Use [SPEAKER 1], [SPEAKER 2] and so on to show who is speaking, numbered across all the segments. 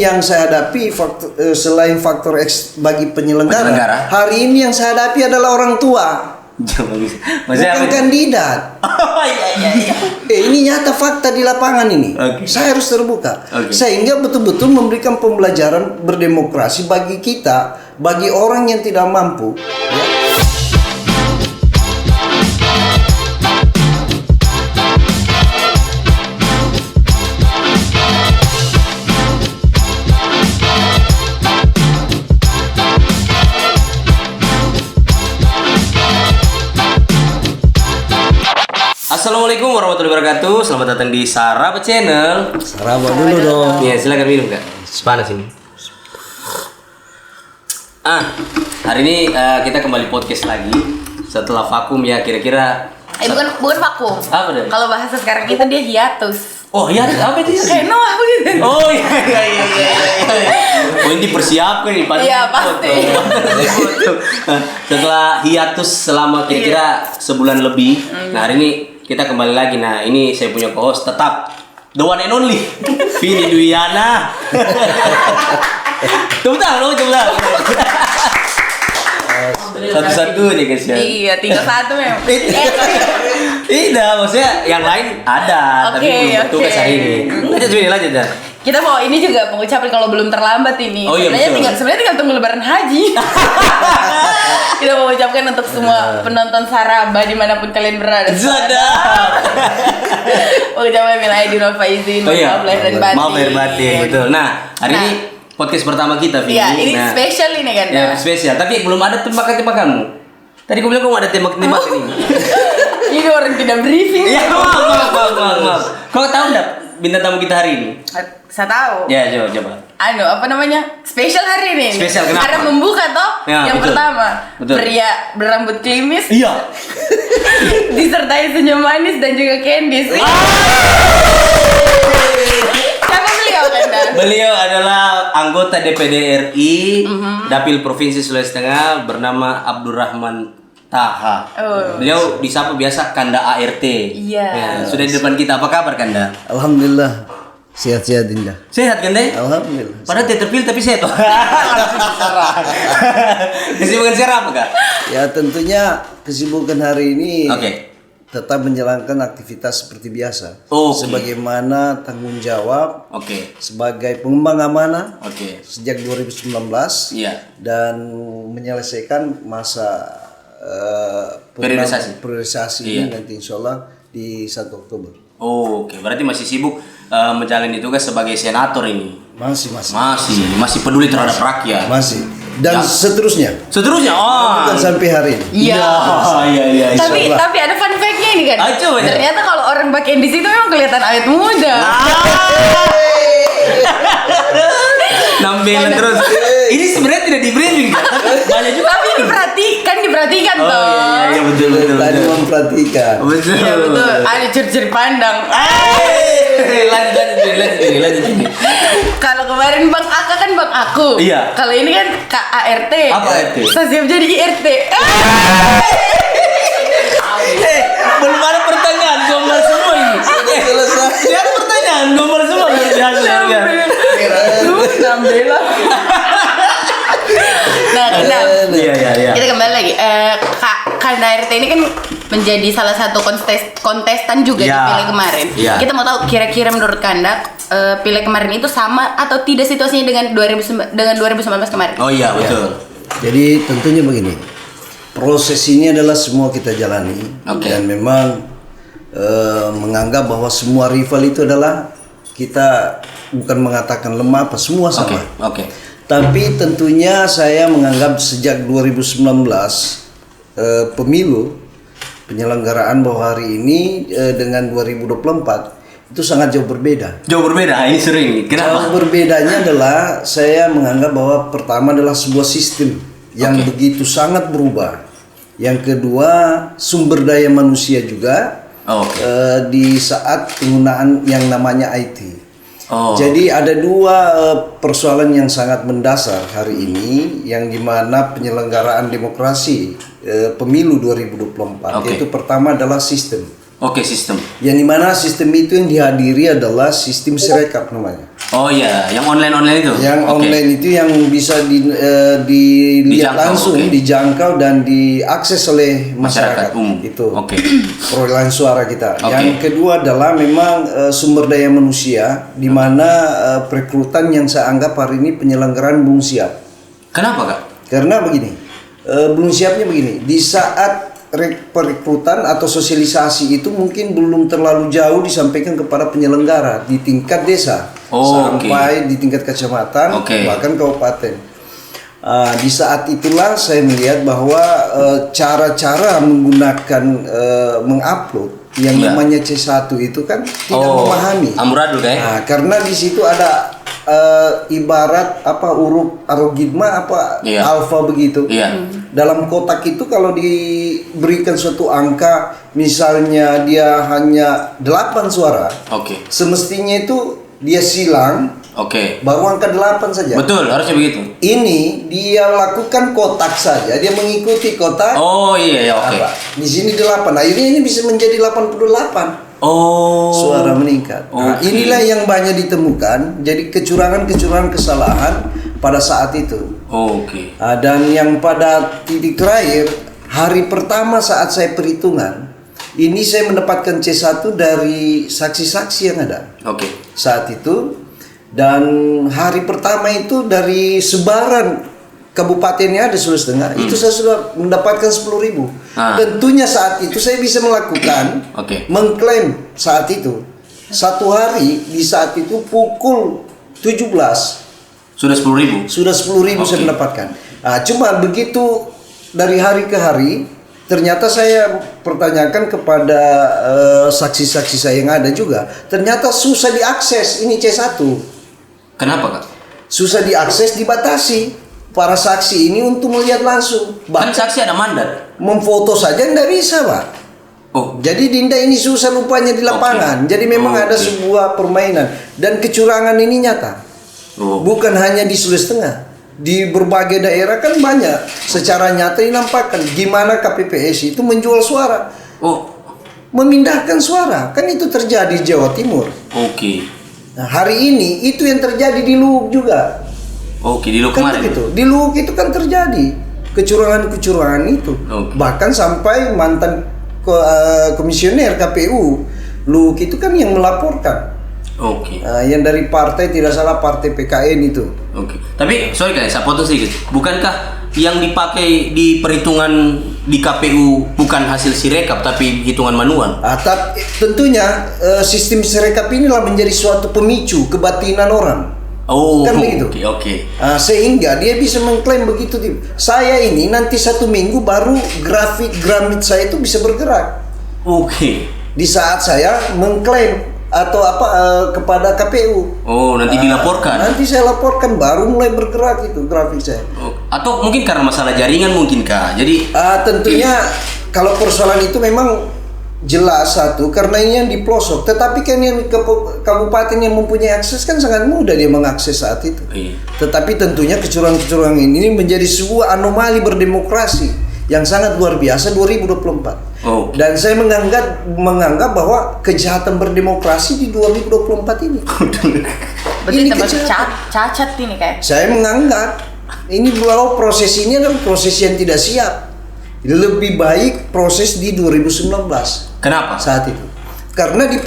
[SPEAKER 1] yang saya hadapi selain faktor X bagi penyelenggara, hari ini yang saya hadapi adalah orang tua. Bukan kandidat.
[SPEAKER 2] Oh iya.
[SPEAKER 1] Ini nyata fakta di lapangan ini. Saya harus terbuka. Sehingga betul-betul memberikan pembelajaran berdemokrasi bagi kita, bagi orang yang tidak mampu. Ya.
[SPEAKER 2] Assalamualaikum warahmatullahi wabarakatuh. Selamat datang di Saraba Channel.
[SPEAKER 1] Saraba dulu dong.
[SPEAKER 2] Iya, silakan minum Kak. Panas ini. Hari ini kita kembali podcast lagi setelah vakum ya, kira-kira
[SPEAKER 3] bukan vakum.
[SPEAKER 2] Apa deh?
[SPEAKER 3] Kalau bahasa sekarang itu dia hiatus.
[SPEAKER 2] Oh iya, apa itu?
[SPEAKER 3] Kayak Noah begitu.
[SPEAKER 2] Oh iya. Oh ini dipersiapkan nih Pak.
[SPEAKER 3] Iya pasti.
[SPEAKER 2] Setelah hiatus selama kira-kira sebulan lebih. Nah hari ini kita kembali lagi. Nah ini saya punya co-host tetap the one and only Vini Dwiana. Coba satu-satu aja guys ya.
[SPEAKER 3] Iya, tinggal satu memang.
[SPEAKER 2] Tidak, maksudnya yang lain ada, tapi belum bertugas hari ini. Lanjut ya.
[SPEAKER 3] Kita mau ini juga mengucapkan kalau belum terlambat ini.
[SPEAKER 2] Oh iya,
[SPEAKER 3] sebenarnya tinggal tunggu Lebaran Haji. Kita mau ucapkan untuk semua penonton Saraba dimanapun kalian berada.
[SPEAKER 2] Sadar.
[SPEAKER 3] Mengucapkan minal aidin wal faizin, maaf lahir dan batin.
[SPEAKER 2] Maaf lahir batin, betul. Nah, hari ini podcast pertama kita, Vini.
[SPEAKER 3] Iya, ini spesial ini kan.
[SPEAKER 2] Ya, spesial. Tapi belum ada tembakan-tembakanmu. Tadi aku bilang kamu ada tembak-tembakan ini.
[SPEAKER 3] Ini orang tidak briefing.
[SPEAKER 2] Ya, maaf. Kau tahu enggak bintang tamu kita hari ini?
[SPEAKER 3] Saya tahu.
[SPEAKER 2] Ya, coba.
[SPEAKER 3] Apa namanya? Spesial hari ini.
[SPEAKER 2] Spesial kenapa?
[SPEAKER 3] Karena membuka toh.
[SPEAKER 2] Ya,
[SPEAKER 3] yang
[SPEAKER 2] betul.
[SPEAKER 3] pertama,
[SPEAKER 2] Betul.
[SPEAKER 3] pria berambut klimis.
[SPEAKER 2] Iya.
[SPEAKER 3] Disertai senyum manis dan juga candies. Siapa beliau Kanda?
[SPEAKER 2] Beliau adalah anggota DPD RI Dapil Provinsi Sulawesi Tengah bernama Abdurrahman Taha. Beliau disapa biasa Kanda ART.
[SPEAKER 3] Iya.
[SPEAKER 2] Ya, sudah di depan kita. Apa kabar Kanda?
[SPEAKER 1] Alhamdulillah sehat-sehat Dinda.
[SPEAKER 2] Sehat Kanda?
[SPEAKER 1] Alhamdulillah.
[SPEAKER 2] Padahal tidak terpilih tapi sehat. Kesibukan sekarang apa Kak?
[SPEAKER 1] Ya tentunya kesibukan hari ini tetap menjalankan aktivitas seperti biasa. Sebagaimana tanggung jawab sebagai pengembang amanah sejak 2019 dan menyelesaikan masa priorisasi ini nanti insya Allah di 1 Oktober.
[SPEAKER 2] Berarti masih sibuk menjalani tugas sebagai senator ini. Masih peduli terhadap rakyat.
[SPEAKER 1] Masih. Dan seterusnya. Bukan sampai hari ini.
[SPEAKER 2] Iya.
[SPEAKER 3] Tapi ada fun fact-nya ini kan. Ternyata kalau orang pakai di situ memang kelihatan awet muda.
[SPEAKER 2] Nampilan terus. Ini sebenarnya tidak di briefing kan? Banyak juga.
[SPEAKER 3] Tapi diperhatikan toh.
[SPEAKER 2] Iya betul.
[SPEAKER 1] Tadi memperhatikan.
[SPEAKER 2] Betul.
[SPEAKER 3] Iya betul. Ada ciri-ciri pandang.
[SPEAKER 2] Lanjut ini.
[SPEAKER 3] Kalau kemarin Bang Aka kan Bang Aku.
[SPEAKER 2] Iya.
[SPEAKER 3] Kalau ini kan Kak ART.
[SPEAKER 2] Apa ART?
[SPEAKER 3] Saya siap jadi IRT.
[SPEAKER 2] Belum ada pertanyaan, gombal semua ini.
[SPEAKER 1] Selesai.
[SPEAKER 2] Dia ada pertanyaan, gombal semua.
[SPEAKER 3] Alhamdulillah. Nah,
[SPEAKER 2] Iya.
[SPEAKER 3] kita kembali lagi. Kanda ART ini kan menjadi salah satu kontestan juga di pileg kemarin. Kita mau tahu kira-kira menurut Kanda pileg kemarin itu sama atau tidak situasinya dengan 2019 kemarin?
[SPEAKER 2] Oh iya betul.
[SPEAKER 1] Jadi tentunya begini. Proses ini adalah semua kita jalani dan memang menganggap bahwa semua rival itu adalah kita bukan mengatakan lemah apa semua sama. Tapi tentunya saya menganggap sejak 2019 pemilu penyelenggaraan bahwa hari ini dengan 2024 itu sangat jauh berbeda.
[SPEAKER 2] Ini sering. Kenapa?
[SPEAKER 1] Jauh berbedanya adalah saya menganggap bahwa pertama adalah sebuah sistem yang begitu sangat berubah. Yang kedua sumber daya manusia juga di saat penggunaan yang namanya IT. Jadi ada dua persoalan yang sangat mendasar hari ini yang dimana penyelenggaraan demokrasi pemilu 2024 yaitu pertama adalah sistem.
[SPEAKER 2] Oke, sistem.
[SPEAKER 1] Yang dimana sistem itu yang dihadiri adalah sistem Sirekap namanya.
[SPEAKER 2] Oh iya, yang online itu.
[SPEAKER 1] Yang online itu yang bisa dilihat
[SPEAKER 2] Dijangkau,
[SPEAKER 1] langsung, dijangkau dan diakses oleh masyarakat.
[SPEAKER 2] umum.
[SPEAKER 1] Itu.
[SPEAKER 2] Oke.
[SPEAKER 1] Perolehan suara kita.
[SPEAKER 2] Oke.
[SPEAKER 1] Yang kedua adalah memang sumber daya manusia, di mana perekrutan yang saya anggap hari ini penyelenggaraan belum siap.
[SPEAKER 2] Kenapa, Kak?
[SPEAKER 1] Karena begini, belum siapnya begini. Di saat perekrutan atau sosialisasi itu mungkin belum terlalu jauh disampaikan kepada penyelenggara di tingkat desa sampai di tingkat kecamatan bahkan kabupaten. Di saat itulah saya melihat bahwa cara-cara menggunakan mengupload yang namanya C1 itu kan tidak memahami.
[SPEAKER 2] Amburadul kayak.
[SPEAKER 1] Karena di situ ada ibarat huruf algoritma alfa begitu. Dalam kotak itu kalau diberikan suatu angka, misalnya dia hanya 8 suara. Semestinya itu dia silang. Baru angka 8 saja.
[SPEAKER 2] Betul, harusnya begitu.
[SPEAKER 1] Ini dia lakukan kotak saja, dia mengikuti kotak. Di sini 8. Akhirnya ini bisa menjadi 88. Suara meningkat. Inilah yang banyak ditemukan. Jadi kecurangan kesalahan pada saat itu. Dan yang pada titik terakhir, hari pertama saat saya perhitungan, ini saya mendapatkan C1 dari saksi-saksi yang ada. Saat itu. Dan hari pertama itu dari sebaran kabupatennya ada 10.5, itu saya sudah mendapatkan 10.000. Tentunya saat itu saya bisa melakukan mengklaim saat itu. Satu hari di saat itu pukul 17
[SPEAKER 2] sudah 10.000.
[SPEAKER 1] Sudah 10.000 saya mendapatkan. Cuma begitu dari hari ke hari, ternyata saya pertanyakan kepada saksi-saksi saya yang ada juga, ternyata susah diakses ini C1.
[SPEAKER 2] Kenapa, Kak?
[SPEAKER 1] Susah diakses, dibatasi para saksi ini untuk melihat langsung.
[SPEAKER 2] Kan saksi ada mandat.
[SPEAKER 1] Memfoto saja tidak bisa, Pak. Jadi Dinda ini susah lupanya di lapangan. Jadi memang ada sebuah permainan dan kecurangan ini nyata. Bukan hanya di Sulawesi Tengah, di berbagai daerah kan banyak. Secara nyata dinampakkan gimana KPPS itu menjual suara. Memindahkan suara. Kan itu terjadi di Jawa Timur. Nah, hari ini itu yang terjadi di Luwuk juga.
[SPEAKER 2] Di Luwuk
[SPEAKER 1] kan
[SPEAKER 2] kemarin.
[SPEAKER 1] Gitu. Di Luwuk itu kan terjadi kecurangan itu. Bahkan sampai mantan komisioner KPU Luwuk itu kan yang melaporkan. Yang dari partai tidak salah partai PKN itu.
[SPEAKER 2] Tapi sorry guys, saya potong sedikit. Bukankah yang dipakai di perhitungan di KPU bukan hasil Sirekap tapi hitungan manual?
[SPEAKER 1] Tentunya sistem Sirekap inilah menjadi suatu pemicu kebatinan orang. Kan begitu. Sehingga dia bisa mengklaim begitu. Saya ini nanti 1 minggu baru grafik gramit saya itu bisa bergerak. Di saat saya mengklaim atau kepada KPU.
[SPEAKER 2] Nanti dilaporkan.
[SPEAKER 1] Nanti saya laporkan baru mulai bergerak itu grafik saya.
[SPEAKER 2] Atau mungkin karena masalah jaringan mungkin, Kak. Jadi
[SPEAKER 1] tentunya kalau persoalan itu memang jelas satu karena ini yang di pelosok. Tetapi kan yang kabupaten yang mempunyai akses kan sangat mudah dia mengakses saat itu. Tetapi tentunya kecurangan-kecurangan ini menjadi sebuah anomali berdemokrasi yang sangat luar biasa 2024. Dan saya menganggap bahwa kejahatan berdemokrasi di 2024 ini.
[SPEAKER 3] Ini cacat ini kayak.
[SPEAKER 1] Saya menganggap ini bahwa proses ini adalah proses yang tidak siap. Lebih baik proses di 2019.
[SPEAKER 2] Kenapa?
[SPEAKER 1] Saat itu. Karena di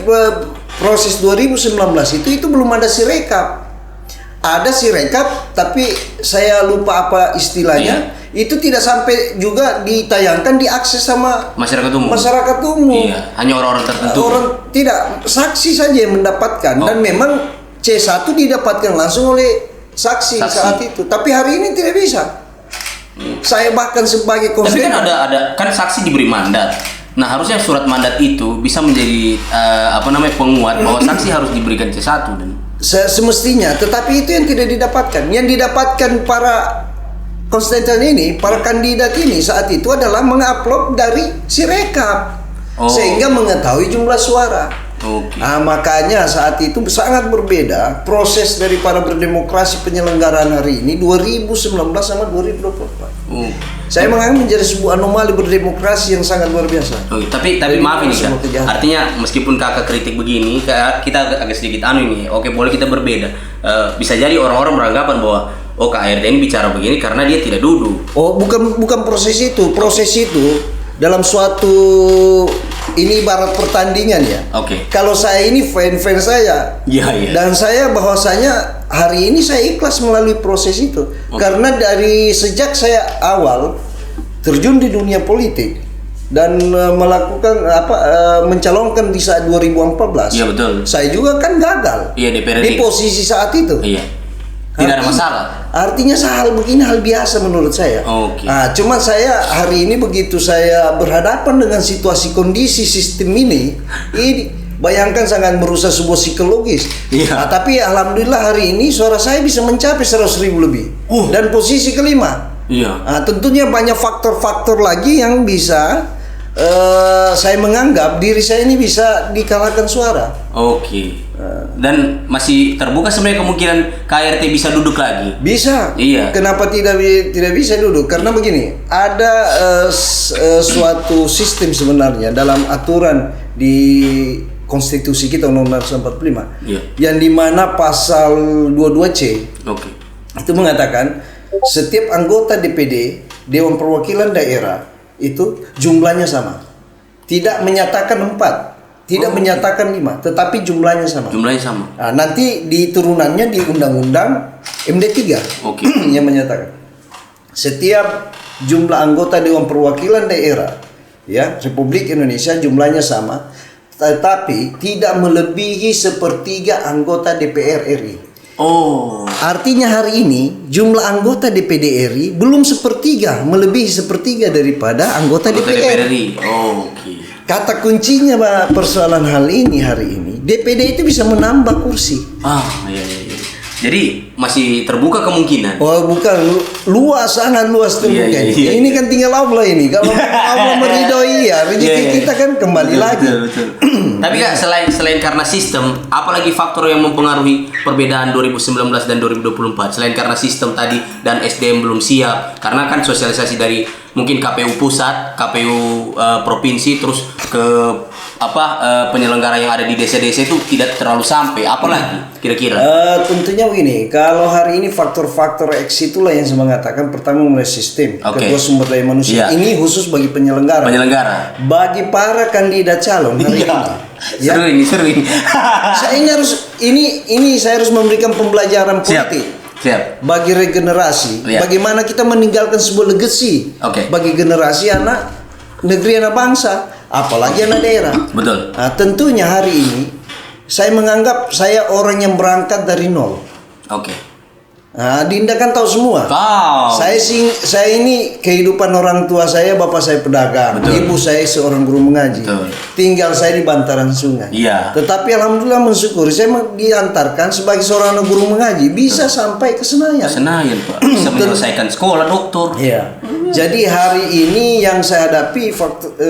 [SPEAKER 1] proses 2019 itu belum ada Sirekap. Ada Sirekap tapi saya lupa apa istilahnya. Itu tidak sampai juga ditayangkan, diakses sama
[SPEAKER 2] masyarakat umum. Hanya orang-orang tertentu.
[SPEAKER 1] Tidak, saksi saja yang mendapatkan. Dan memang C1 didapatkan langsung oleh saksi saat itu. Tapi hari ini tidak bisa. Saya bahkan sebagai
[SPEAKER 2] konstitusi. Tapi kan ada kan saksi diberi mandat. Nah, harusnya surat mandat itu bisa menjadi penguat bahwa saksi harus diberikan C1 dan
[SPEAKER 1] semestinya, tetapi itu yang tidak didapatkan. Yang didapatkan para konstituen ini, para kandidat ini saat itu adalah mengupload dari Sirekap sehingga mengetahui jumlah suara. Makanya saat itu sangat berbeda proses daripada berdemokrasi penyelenggaraan hari ini 2019 sama 2024. Saya menganggap menjadi sebuah anomali berdemokrasi yang sangat luar biasa.
[SPEAKER 2] Tapi maaf ini Kak. Artinya meskipun kakak kritik begini, kita agak sedikit ini. Oke, boleh kita berbeda. Bisa jadi orang-orang beranggapan bahwa KRT ini bicara begini karena dia tidak duduk.
[SPEAKER 1] Oh, bukan proses itu. Proses itu dalam suatu ini ibarat pertandingan ya.
[SPEAKER 2] Oke.
[SPEAKER 1] Kalau saya ini fan saya.
[SPEAKER 2] Iya.
[SPEAKER 1] Dan saya bahwasanya hari ini saya ikhlas melalui proses itu. Karena dari sejak saya awal terjun di dunia politik dan melakukan mencalonkan di saat 2014.
[SPEAKER 2] Iya betul.
[SPEAKER 1] Saya juga kan gagal.
[SPEAKER 2] Iya
[SPEAKER 1] di posisi saat itu.
[SPEAKER 2] Iya. Tidak ada masalah.
[SPEAKER 1] Artinya hal begini hal biasa menurut saya.
[SPEAKER 2] Oke.
[SPEAKER 1] Nah, cuma saya hari ini begitu saya berhadapan dengan situasi kondisi sistem ini bayangkan sangat merusak sebuah psikologis.
[SPEAKER 2] Iya.
[SPEAKER 1] Nah, tapi alhamdulillah hari ini suara saya bisa mencapai 100.000 lebih. Dan posisi kelima.
[SPEAKER 2] Iya.
[SPEAKER 1] Nah, tentunya banyak faktor-faktor lagi yang bisa saya menganggap diri saya ini bisa dikalahkan suara.
[SPEAKER 2] Oke. Dan masih terbuka sebenarnya kemungkinan KRT bisa duduk lagi.
[SPEAKER 1] Bisa.
[SPEAKER 2] Iya.
[SPEAKER 1] Kenapa tidak bisa duduk? Karena begini, ada suatu sistem sebenarnya dalam aturan di konstitusi kita Undang-Undang 45.
[SPEAKER 2] Iya.
[SPEAKER 1] Yang dimana pasal 22C.
[SPEAKER 2] Oke.
[SPEAKER 1] Itu mengatakan setiap anggota DPD Dewan Perwakilan Daerah itu jumlahnya sama. Tidak menyatakan 4. Tidak menyatakan 5, tetapi jumlahnya sama.
[SPEAKER 2] Jumlahnya sama.
[SPEAKER 1] Nah, nanti di turunannya di Undang-Undang MD3 yang menyatakan setiap jumlah anggota Dewan Perwakilan Daerah ya Republik Indonesia jumlahnya sama, tetapi tidak melebihi sepertiga anggota DPR RI. Artinya hari ini jumlah anggota DPD RI belum melebihi sepertiga daripada anggota DPR RI.
[SPEAKER 2] Oke.
[SPEAKER 1] Kata kuncinya persoalan hal ini hari ini DPD itu bisa menambah kursi.
[SPEAKER 2] Iya. Jadi masih terbuka kemungkinan.
[SPEAKER 1] Oh bukan, sangat luas terbuka.
[SPEAKER 2] Iya.
[SPEAKER 1] Ini kan tinggal Allah ini. Kalau Allah meridhoi ya rezeki kita kan kembali lagi.
[SPEAKER 2] Betul. Tapi Kak, selain karena sistem, apalagi faktor yang mempengaruhi perbedaan 2019 dan 2024 selain karena sistem tadi dan SDM belum siap, karena kan sosialisasi dari mungkin KPU pusat, KPU provinsi, terus ke penyelenggara yang ada di desa-desa itu tidak terlalu sampai, apalagi kira-kira?
[SPEAKER 1] Tentunya begini, kalau hari ini faktor-faktor X itulah yang saya mengatakan, pertama mulai sistem, kedua sumber daya manusia. Ini khusus bagi penyelenggara. Bagi para kandidat calon hari ini. Seru ini. Saya harus memberikan pembelajaran politik.
[SPEAKER 2] Siap.
[SPEAKER 1] Bagi regenerasi, bagaimana kita meninggalkan sebuah legacy bagi generasi anak negeri, anak bangsa, apalagi anak daerah.
[SPEAKER 2] Betul.
[SPEAKER 1] Nah, tentunya hari ini saya menganggap saya orang yang berangkat dari nol. Nah, Dinda kan tahu semua. Saya ini kehidupan orang tua saya, bapak saya pedagang, ibu saya seorang guru mengaji. Tinggal saya di bantaran sungai. Tetapi alhamdulillah mensyukuri saya diantarkan sebagai seorang guru mengaji bisa sampai ke Senayan.
[SPEAKER 2] Pak. Bisa menyelesaikan sekolah doktor.
[SPEAKER 1] Iya. Jadi hari ini yang saya hadapi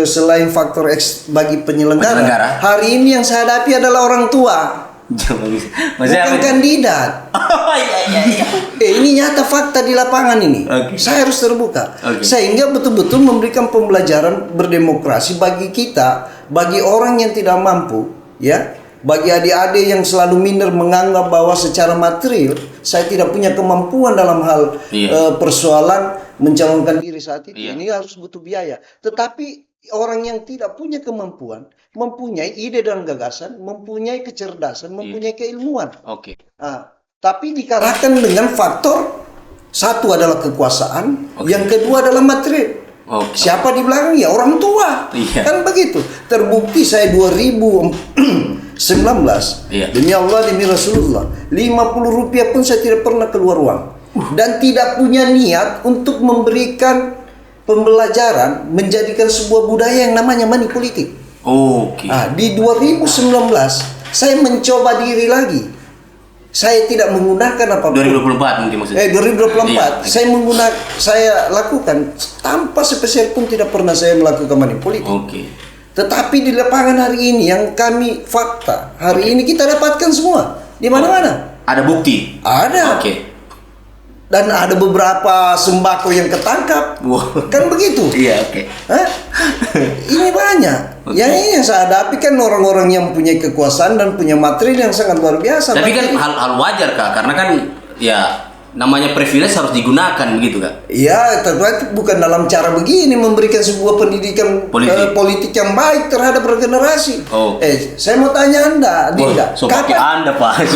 [SPEAKER 1] selain faktor X bagi penyelenggara, hari ini yang saya hadapi adalah orang tua. Bukan kandidat. Ini nyata fakta di lapangan ini. Saya harus terbuka. Sehingga betul-betul memberikan pembelajaran berdemokrasi bagi kita, bagi orang yang tidak mampu, ya, bagi adik-adik yang selalu minder menganggap bahwa secara material saya tidak punya kemampuan dalam hal persoalan mencalonkan diri saat itu. Ini harus butuh biaya. Tetapi orang yang tidak punya kemampuan, mempunyai ide dan gagasan, mempunyai kecerdasan, mempunyai keilmuan. Tapi dikalahkan dengan faktor satu adalah kekuasaan, yang kedua adalah material. Siapa di belakang? Ya orang tua. Kan begitu. Terbukti saya 2019 demi Allah demi Rasulullah 50 rupiah pun saya tidak pernah keluar uang dan tidak punya niat untuk memberikan pembelajaran menjadikan sebuah budaya yang namanya money politik. Di 2019 saya mencoba diri lagi. Saya tidak menggunakan apa-apa.
[SPEAKER 2] 2024 mungkin maksudnya.
[SPEAKER 1] 2024 saya lakukan tanpa sepeser pun tidak pernah saya melakukan money politik. Tetapi di lapangan hari ini yang kami fakta hari ini kita dapatkan semua di mana-mana.
[SPEAKER 2] Ada bukti.
[SPEAKER 1] Ada. dan ada beberapa sembako yang ketangkap.
[SPEAKER 2] Wow.
[SPEAKER 1] Kan begitu?
[SPEAKER 2] Iya, oke.
[SPEAKER 1] Hah? Ini banyak.
[SPEAKER 2] Okay.
[SPEAKER 1] Yang ini yang saya hadapi kan orang-orang yang punya kekuasaan dan punya materi yang sangat luar biasa.
[SPEAKER 2] Tapi kan hal wajar Kak, karena kan ya namanya privilege harus digunakan begitu Kak.
[SPEAKER 1] Iya, tapi bukan dalam cara begini memberikan sebuah pendidikan politik yang baik terhadap regenerasi.
[SPEAKER 2] Oh.
[SPEAKER 1] Saya mau tanya Anda, Dinda.
[SPEAKER 2] So kapan Anda Pak?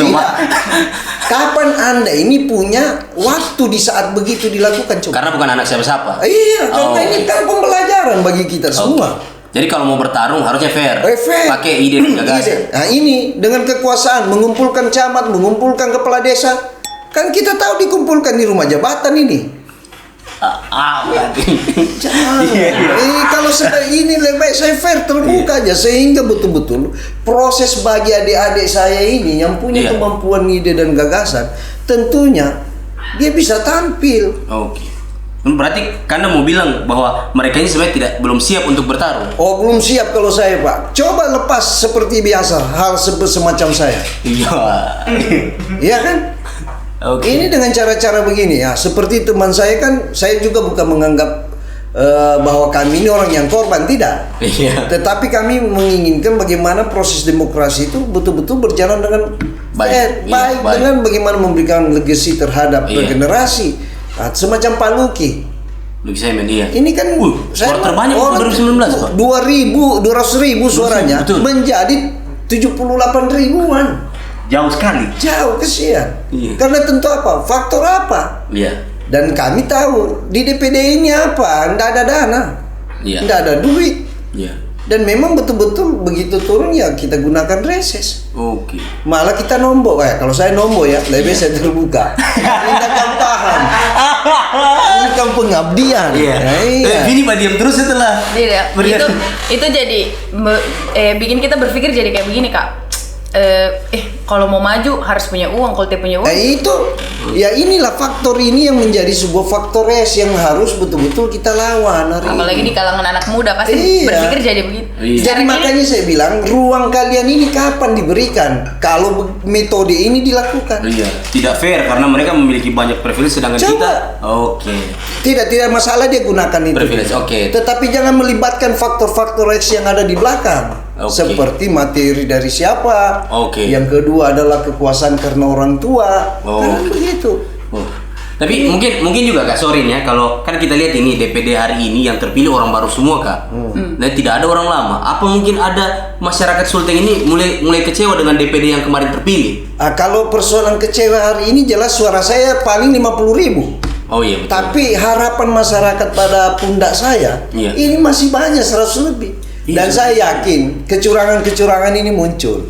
[SPEAKER 1] Kapan Anda ini punya waktu di saat begitu dilakukan coba?
[SPEAKER 2] Karena bukan anak siapa-siapa.
[SPEAKER 1] Iya, karena ini kan pembelajaran bagi kita semua.
[SPEAKER 2] Jadi kalau mau bertarung harusnya fair.
[SPEAKER 1] Fair.
[SPEAKER 2] Pakai ide dan gagasan.
[SPEAKER 1] Nah ini dengan kekuasaan mengumpulkan camat, mengumpulkan kepala desa. Kan kita tahu dikumpulkan di rumah jabatan ini. Jangan. Kalau seperti ini lebih baik saya fair terbuka aja sehingga betul-betul proses bagi adik-adik saya ini yang punya kemampuan ide dan gagasan tentunya dia bisa tampil.
[SPEAKER 2] Oke. Berarti karena mau bilang bahwa mereka ini sebenarnya belum siap untuk bertarung.
[SPEAKER 1] Oh belum siap kalau saya Pak. Coba lepas seperti biasa hal semacam saya.
[SPEAKER 2] Iya.
[SPEAKER 1] Iya kan? Okay. Ini dengan cara-cara begini ya. Seperti teman saya kan, saya juga bukan menganggap bahwa kami ini orang yang korban, tidak. Tetapi kami menginginkan bagaimana proses demokrasi itu betul-betul berjalan dengan baik dengan bagaimana memberikan legacy terhadap regenerasi. Nah, semacam Pak Luki.
[SPEAKER 2] Luki saya media.
[SPEAKER 1] Ini kan
[SPEAKER 2] suara terbanyak 2019 Pak.
[SPEAKER 1] 200.000 suaranya menjadi 78.000-an.
[SPEAKER 2] Jauh sekali.
[SPEAKER 1] Jauh, kesian. Karena tentu apa? Faktor apa?
[SPEAKER 2] Iya.
[SPEAKER 1] Dan kami tahu di DPD ini apa? Nggak ada dana.
[SPEAKER 2] Iya.
[SPEAKER 1] Nggak ada duit.
[SPEAKER 2] Iya.
[SPEAKER 1] Dan memang betul-betul begitu turun ya kita gunakan reses.
[SPEAKER 2] Oke.
[SPEAKER 1] Malah kita nombok kalau saya nombok ya, lebih saya terbuka. Ini kan paham. Ini kan pengabdian.
[SPEAKER 2] Iya. Ini Pak diam terus setelah.
[SPEAKER 3] Iya. Itu jadi bikin kita berpikir jadi kayak begini Kak. Kalau mau maju harus punya uang, kalau tidak punya uang.
[SPEAKER 1] Itu ya inilah faktor ini yang menjadi sebuah faktor res yang harus betul-betul kita lawan hari
[SPEAKER 3] apalagi
[SPEAKER 1] ini.
[SPEAKER 3] Di kalangan anak muda pasti berpikir jadi begitu.
[SPEAKER 1] Jadi makanya saya bilang ruang kalian ini kapan diberikan kalau metode ini dilakukan?
[SPEAKER 2] Iya, tidak fair karena mereka memiliki banyak privilege sedangkan kita. Oke.
[SPEAKER 1] Tidak masalah dia gunakan itu.
[SPEAKER 2] Privilege, oke.
[SPEAKER 1] Tetapi jangan melibatkan faktor-faktor X yang ada di belakang. Seperti materi dari siapa. Yang kedua adalah kekuasaan karena orang tua. Kan begitu.
[SPEAKER 2] Tapi mungkin juga Kak, sorry ya, kalau kan kita lihat ini DPD hari ini yang terpilih orang baru semua Kak. Dan tidak ada orang lama. Apa mungkin ada masyarakat Sulteng ini mulai kecewa dengan DPD yang kemarin terpilih?
[SPEAKER 1] Kalau persoalan kecewa hari ini jelas suara saya paling 50.000.
[SPEAKER 2] Oh iya betul.
[SPEAKER 1] Tapi harapan masyarakat pada pundak saya ini masih banyak 100 lebih. Dan saya yakin kecurangan-kecurangan ini muncul.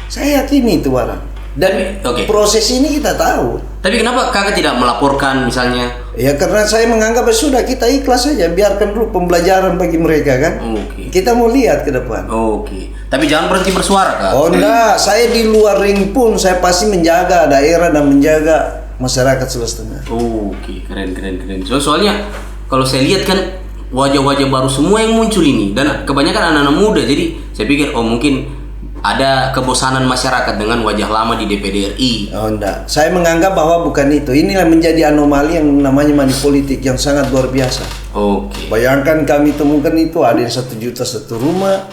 [SPEAKER 1] Saya yakin itu barang. Dan proses ini kita tahu.
[SPEAKER 2] Tapi kenapa Kakak tidak melaporkan misalnya?
[SPEAKER 1] Ya karena saya menganggap sudah kita ikhlas saja, biarkan dulu pembelajaran bagi mereka kan. Kita mau lihat ke depan.
[SPEAKER 2] Tapi jangan berhenti bersuara Kak.
[SPEAKER 1] Oh enggak, saya di luar ring pun saya pasti menjaga daerah dan menjaga masyarakat Sulawesi Tengah.
[SPEAKER 2] Keren. Soalnya kalau saya lihat kan wajah-wajah baru semua yang muncul ini dan kebanyakan anak-anak muda, jadi saya pikir mungkin ada kebosanan masyarakat dengan wajah lama di DPD RI.
[SPEAKER 1] Oh enggak, saya menganggap bahwa bukan itu. Inilah menjadi anomali yang namanya money politik yang sangat luar biasa. Bayangkan kami temukan itu ada yang 1 juta satu rumah.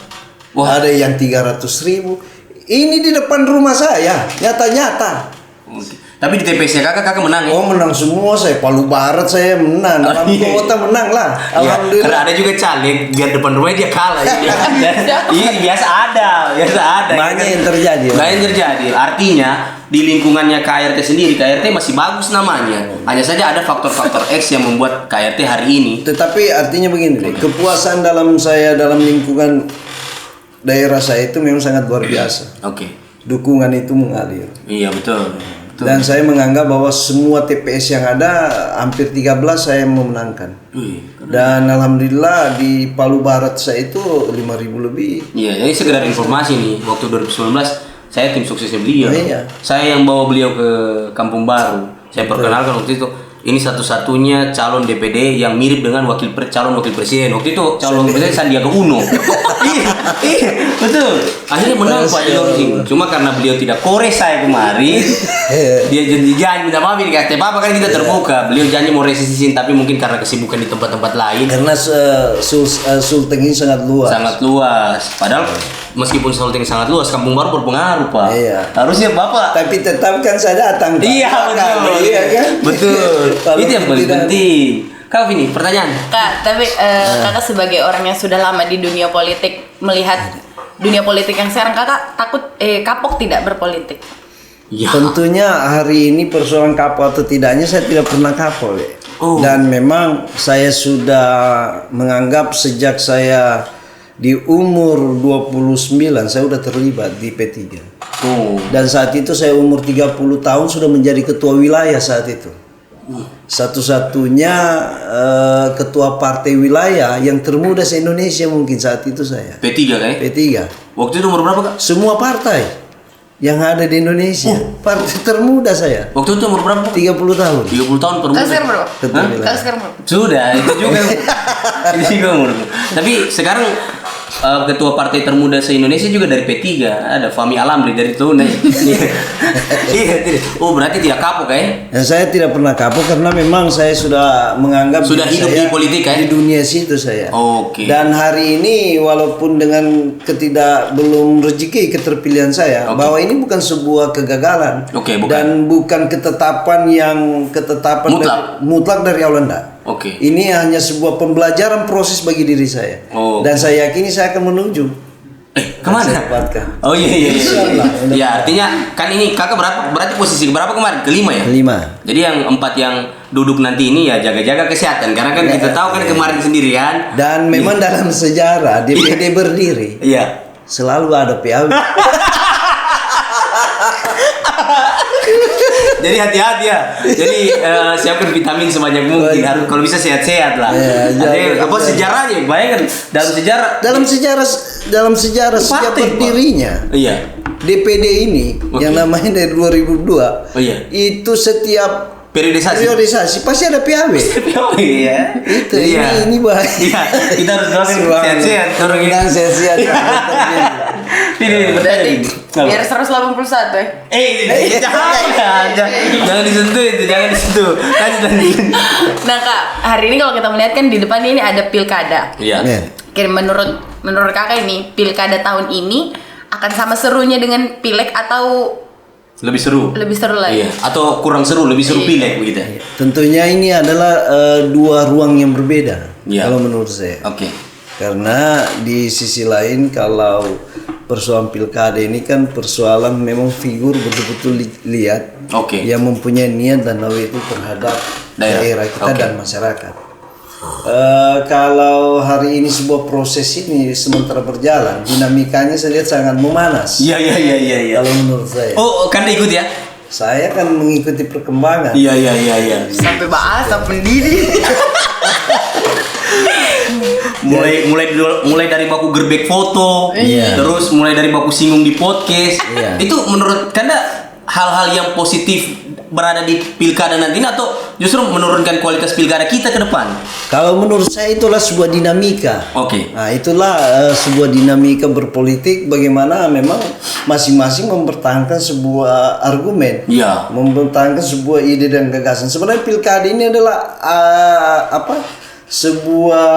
[SPEAKER 1] Ada yang 300.000. Ini di depan rumah saya, nyata-nyata.
[SPEAKER 2] Tapi di TPS kakak menang ya?
[SPEAKER 1] Menang semua saya. Palu Barat saya menang. Dalam kota menang lah. Alhamdulillah.
[SPEAKER 2] Karena ada juga caleg biar depan rumahnya dia kalah. Iya biasa ada.
[SPEAKER 1] Banyak yang terjadi.
[SPEAKER 2] Artinya di lingkungannya KRT sendiri, KRT masih bagus namanya. Hanya saja ada faktor-faktor X yang membuat KRT hari ini.
[SPEAKER 1] Tetapi artinya begini, kepuasan dalam lingkungan daerah saya itu memang sangat luar biasa. Dukungan itu mengalir.
[SPEAKER 2] Iya betul.
[SPEAKER 1] Dan saya menganggap bahwa semua TPS yang ada hampir 13 saya memenangkan. Dan alhamdulillah di Palu Barat saya itu 5.000 lebih.
[SPEAKER 2] Iya, jadi sekedar informasi nih, waktu 2019 saya tim suksesnya beliau.
[SPEAKER 1] Iya.
[SPEAKER 2] Saya yang bawa beliau ke Kampung Baru. Saya perkenalkan waktu itu. ini satu-satunya calon DPD yang mirip dengan calon wakil presiden. Waktu itu calon wakil presiden Sandiaga Uno. Iya, betul. Akhirnya menang Pak Jordi. Cuma karena beliau tidak kores saya kemarin, dia janji minta maaf ini kasih apa kan kita terbuka. Beliau janji mau resisiin tapi mungkin karena kesibukan di tempat-tempat lain.
[SPEAKER 1] Karena Sulteng ini sangat luas.
[SPEAKER 2] Sangat luas. Padahal meskipun Sulteng sangat luas, Kampung Baru berpengaruh, Pak.
[SPEAKER 1] Iya.
[SPEAKER 2] Harusnya Bapak.
[SPEAKER 1] Tapi tetap kan saya datang.
[SPEAKER 2] Iya, betul.
[SPEAKER 1] Iya kan?
[SPEAKER 2] Betul. Itu yang paling penting. Kak Vini, pertanyaan.
[SPEAKER 3] Kak, tapi kakak sebagai orang yang sudah lama di dunia politik, melihat dunia politik yang sekarang, kakak takut kapok tidak berpolitik?
[SPEAKER 2] Ya.
[SPEAKER 1] Tentunya hari ini persoalan kapok atau tidaknya saya tidak pernah kapok.
[SPEAKER 2] Oh.
[SPEAKER 1] Dan memang saya sudah menganggap sejak saya di umur 29 saya sudah terlibat di P3.
[SPEAKER 2] Oh.
[SPEAKER 1] Dan saat itu saya umur 30 tahun sudah menjadi ketua wilayah saat itu. Satu-satunya ketua partai wilayah yang termuda se-Indonesia mungkin saat itu saya.
[SPEAKER 2] P3 kan?
[SPEAKER 1] P3.
[SPEAKER 2] Waktu itu umur berapa, Kak?
[SPEAKER 1] Semua partai yang ada di Indonesia. Partai termuda saya.
[SPEAKER 2] Waktu itu umur berapa?
[SPEAKER 1] 30 tahun.
[SPEAKER 2] 30 tahun
[SPEAKER 3] Kakak
[SPEAKER 2] termuda.
[SPEAKER 3] sekarang berapa?
[SPEAKER 1] Ketua wilayah.
[SPEAKER 3] Kakak sekarang berapa?
[SPEAKER 2] Sudah, itu juga. Itu juga umur. Tapi sekarang ketua partai termuda se-Indonesia juga dari P3. Ada Fahmi Alamri dari Tunai. Iya, tidak. Oh, berarti tidak kapok ya?
[SPEAKER 1] Ya, saya tidak pernah kapok karena memang saya sudah menganggap
[SPEAKER 2] Sudah
[SPEAKER 1] diri
[SPEAKER 2] hidup
[SPEAKER 1] saya
[SPEAKER 2] di politik ya?
[SPEAKER 1] di dunia situ saya.
[SPEAKER 2] Oke.
[SPEAKER 1] Dan hari ini walaupun dengan belum rezeki keterpilihan saya,
[SPEAKER 2] Oke.
[SPEAKER 1] bahwa ini bukan sebuah kegagalan.
[SPEAKER 2] Oke, bukan.
[SPEAKER 1] Dan bukan ketetapan mutlak dari Allah enggak.
[SPEAKER 2] Oke.
[SPEAKER 1] Ini hanya sebuah pembelajaran proses bagi diri saya.
[SPEAKER 2] Oh.
[SPEAKER 1] Dan saya yakini saya akan menuju.
[SPEAKER 2] Kemana?
[SPEAKER 1] Saya dapatkan.
[SPEAKER 2] Oh iya.
[SPEAKER 1] Insyaallah.
[SPEAKER 2] Ya, artinya kan ini kakak berarti posisi berapa kemarin? Kelima ya?
[SPEAKER 1] 5.
[SPEAKER 2] Jadi yang 4 yang duduk nanti ini ya jaga-jaga kesehatan karena kan kita tahu kan kemarin sendirian.
[SPEAKER 1] Dan memang dalam sejarah DPD berdiri
[SPEAKER 2] Iya.
[SPEAKER 1] selalu ada PAW.
[SPEAKER 2] Jadi hati-hati ya. Jadi siapkan vitamin sebanyak mungkin. Harus kalau bisa sehat-sehat lah.
[SPEAKER 1] Ya,
[SPEAKER 2] apa sejarahnya? Bayangkan
[SPEAKER 1] dalam sejarah sejak
[SPEAKER 2] Partai, Pak.
[SPEAKER 1] berdirinya
[SPEAKER 2] Iya.
[SPEAKER 1] DPD ini yang namanya dari 2002
[SPEAKER 2] Oh, iya.
[SPEAKER 1] itu setiap
[SPEAKER 2] Periodisasi
[SPEAKER 1] pasti ada PAW.
[SPEAKER 2] iya.
[SPEAKER 1] Itu
[SPEAKER 2] Iya.
[SPEAKER 1] ini bahaya.
[SPEAKER 2] Iya, kita harus doakan sehat-sehat orang ini.
[SPEAKER 1] Dan sehat-sehat.
[SPEAKER 2] Ini
[SPEAKER 3] Berarti biar 181 ya?
[SPEAKER 2] jangan disentuh itu, jangan disentuh. Lanjut.
[SPEAKER 3] Nah Kak, hari ini kalau kita melihat kan di depan ini ada pilkada.
[SPEAKER 2] Iya.
[SPEAKER 3] Kira menurut kakak ini pilkada tahun ini akan sama serunya dengan pileg atau
[SPEAKER 2] Lebih seru.
[SPEAKER 3] lebih seru lagi?
[SPEAKER 2] Iya. Atau kurang seru, lebih seru pileg begitu.
[SPEAKER 1] Tentunya ini adalah dua ruang yang berbeda
[SPEAKER 2] Iya.
[SPEAKER 1] kalau menurut saya.
[SPEAKER 2] Oke.
[SPEAKER 1] Karena di sisi lain kalau persoalan pilkada ini kan persoalan memang figur betul-betul lihat
[SPEAKER 2] Oke.
[SPEAKER 1] yang mempunyai niat dan nawa itu terhadap daerah kita
[SPEAKER 2] Oke.
[SPEAKER 1] dan masyarakat. Kalau hari ini sebuah proses ini sementara berjalan, dinamikanya saya lihat sangat memanas.
[SPEAKER 2] Iya.
[SPEAKER 1] Kalau menurut saya,
[SPEAKER 2] Oh, kan ikut ya?
[SPEAKER 1] saya kan mengikuti perkembangan.
[SPEAKER 2] Iya.
[SPEAKER 3] Sampai bahasa pendiri.
[SPEAKER 2] mulai dari baku gerbek foto,
[SPEAKER 1] Iya.
[SPEAKER 2] terus mulai dari baku singgung di podcast.
[SPEAKER 1] Iya.
[SPEAKER 2] Itu menurut Kanda hal-hal yang positif berada di pilkada nanti atau justru menurunkan kualitas pilkada kita ke depan?
[SPEAKER 1] Kalau menurut saya itulah sebuah dinamika.
[SPEAKER 2] Oke.
[SPEAKER 1] Nah, itulah sebuah dinamika berpolitik bagaimana memang masing-masing mempertahankan sebuah argumen.
[SPEAKER 2] Iya.
[SPEAKER 1] Mempertahankan sebuah ide dan gagasan. Sebenarnya pilkada ini adalah sebuah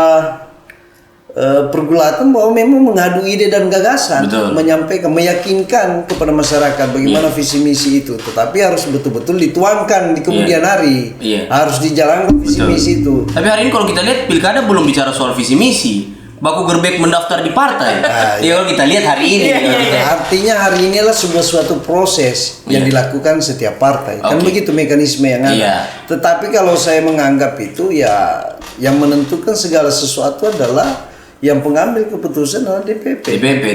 [SPEAKER 1] pergulatan bahwa memang mengadu ide dan gagasan,
[SPEAKER 2] Betul.
[SPEAKER 1] menyampaikan, meyakinkan kepada masyarakat bagaimana visi misi itu, tetapi harus betul-betul dituangkan di kemudian hari, harus dijalankan visi misi itu.
[SPEAKER 2] Tapi hari ini kalau kita lihat pilkada belum bicara soal visi misi, baku gerbek mendaftar di partai. Ya kalau kita lihat hari ini.
[SPEAKER 1] Artinya hari ini adalah suatu proses yang dilakukan setiap partai. Kan begitu mekanisme yang ada. Tetapi kalau saya menganggap itu ya yang menentukan segala sesuatu adalah yang pengambil keputusan adalah DPP.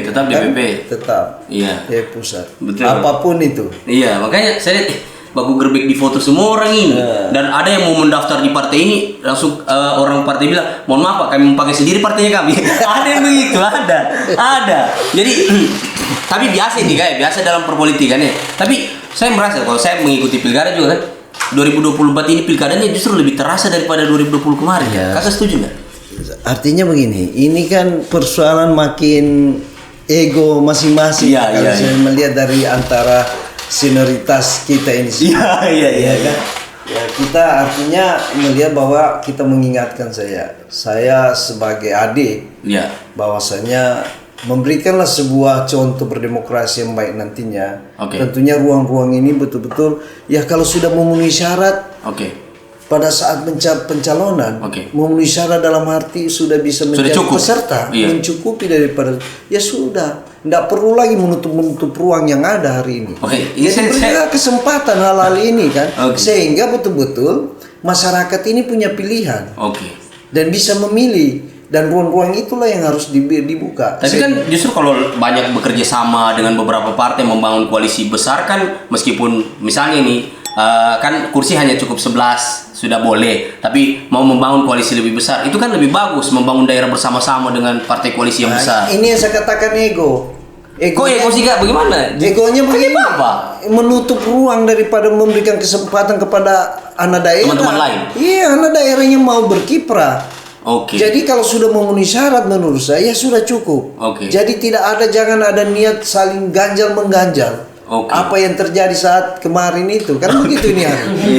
[SPEAKER 2] Tetap DPP.
[SPEAKER 1] Tetap.
[SPEAKER 2] Iya.
[SPEAKER 1] Ya pusat.
[SPEAKER 2] Betul.
[SPEAKER 1] Apapun itu.
[SPEAKER 2] Iya, makanya saya lihat baku gerbek di foto semua orang ini. Dan ada yang mau mendaftar di partai ini langsung orang partai bilang, "Mohon maaf Pak, kami memakai sendiri partainya kami." Ada yang begitu, ada. Jadi tapi biasa nih kayak biasa dalam perpolitikan ya. Tapi saya merasa kalau saya mengikuti pilkada juga kan, 2024 ini pilkadanya justru lebih terasa daripada 2020 kemarin.
[SPEAKER 1] Ya.
[SPEAKER 2] Kakak setuju nggak?
[SPEAKER 1] Artinya begini, ini kan persoalan makin ego masing-masing. Kalau saya melihat dari antara senioritas kita ini.
[SPEAKER 2] Iya
[SPEAKER 1] kan? Ya, kita artinya melihat bahwa kita mengingatkan saya sebagai adik, bahwasanya memberikanlah sebuah contoh berdemokrasi yang baik nantinya. Tentunya ruang-ruang ini betul-betul ya kalau sudah memenuhi syarat. Pada saat pencalonan memenuhi syarat dalam arti sudah bisa menjadi peserta, mencukupi daripada ya sudah, tidak perlu lagi menutup ruang yang ada hari ini. Jadi berilah kesempatan hal-hal ini kan, sehingga betul-betul masyarakat ini punya pilihan dan bisa memilih, dan ruang-ruang itulah yang harus dibuka.
[SPEAKER 2] Tapi kan justru kalau banyak bekerja sama dengan beberapa partai membangun koalisi besar kan, meskipun misalnya ini kan kursi hanya cukup 11 sudah boleh, tapi mau membangun koalisi lebih besar itu kan lebih bagus, membangun daerah bersama-sama dengan partai koalisi yang besar.
[SPEAKER 1] Ini yang saya katakan ego.
[SPEAKER 2] Kok ego sih Kak? Bagaimana?
[SPEAKER 1] Egonya begini,
[SPEAKER 2] apa?
[SPEAKER 1] Menutup ruang daripada memberikan kesempatan kepada anak daerah.
[SPEAKER 2] Teman-teman lain.
[SPEAKER 1] Iya, anak daerahnya mau berkiprah. Jadi kalau sudah memenuhi syarat menurut saya sudah cukup. Jadi jangan ada niat saling ganjal mengganjal. Apa yang terjadi saat kemarin itu kan begitu ini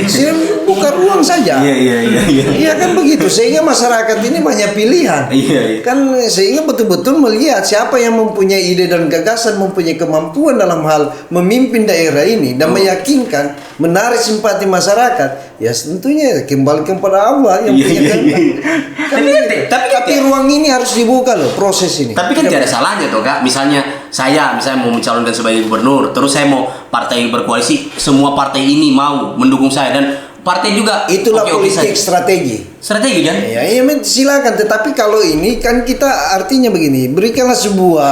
[SPEAKER 1] saya buka ruang saja. Iya kan begitu, sehingga masyarakat ini banyak pilihan. Kan sehingga betul-betul melihat siapa yang mempunyai ide dan gagasan, mempunyai kemampuan dalam hal memimpin daerah ini dan meyakinkan, menarik simpati masyarakat. Ya tentunya kembali kepada Allah yang punya kehendak. Tapi ruang ini harus dibuka loh, proses ini.
[SPEAKER 2] Tapi kan tidak ada salahnya toh Kak. Misalnya saya mau mencalonkan sebagai gubernur, terus saya mau partai berkoalisi, semua partai ini mau mendukung saya dan partai juga.
[SPEAKER 1] Itulah politik strategi
[SPEAKER 2] kan?
[SPEAKER 1] Ya silakan. Tetapi kalau ini kan kita artinya begini, berikanlah sebuah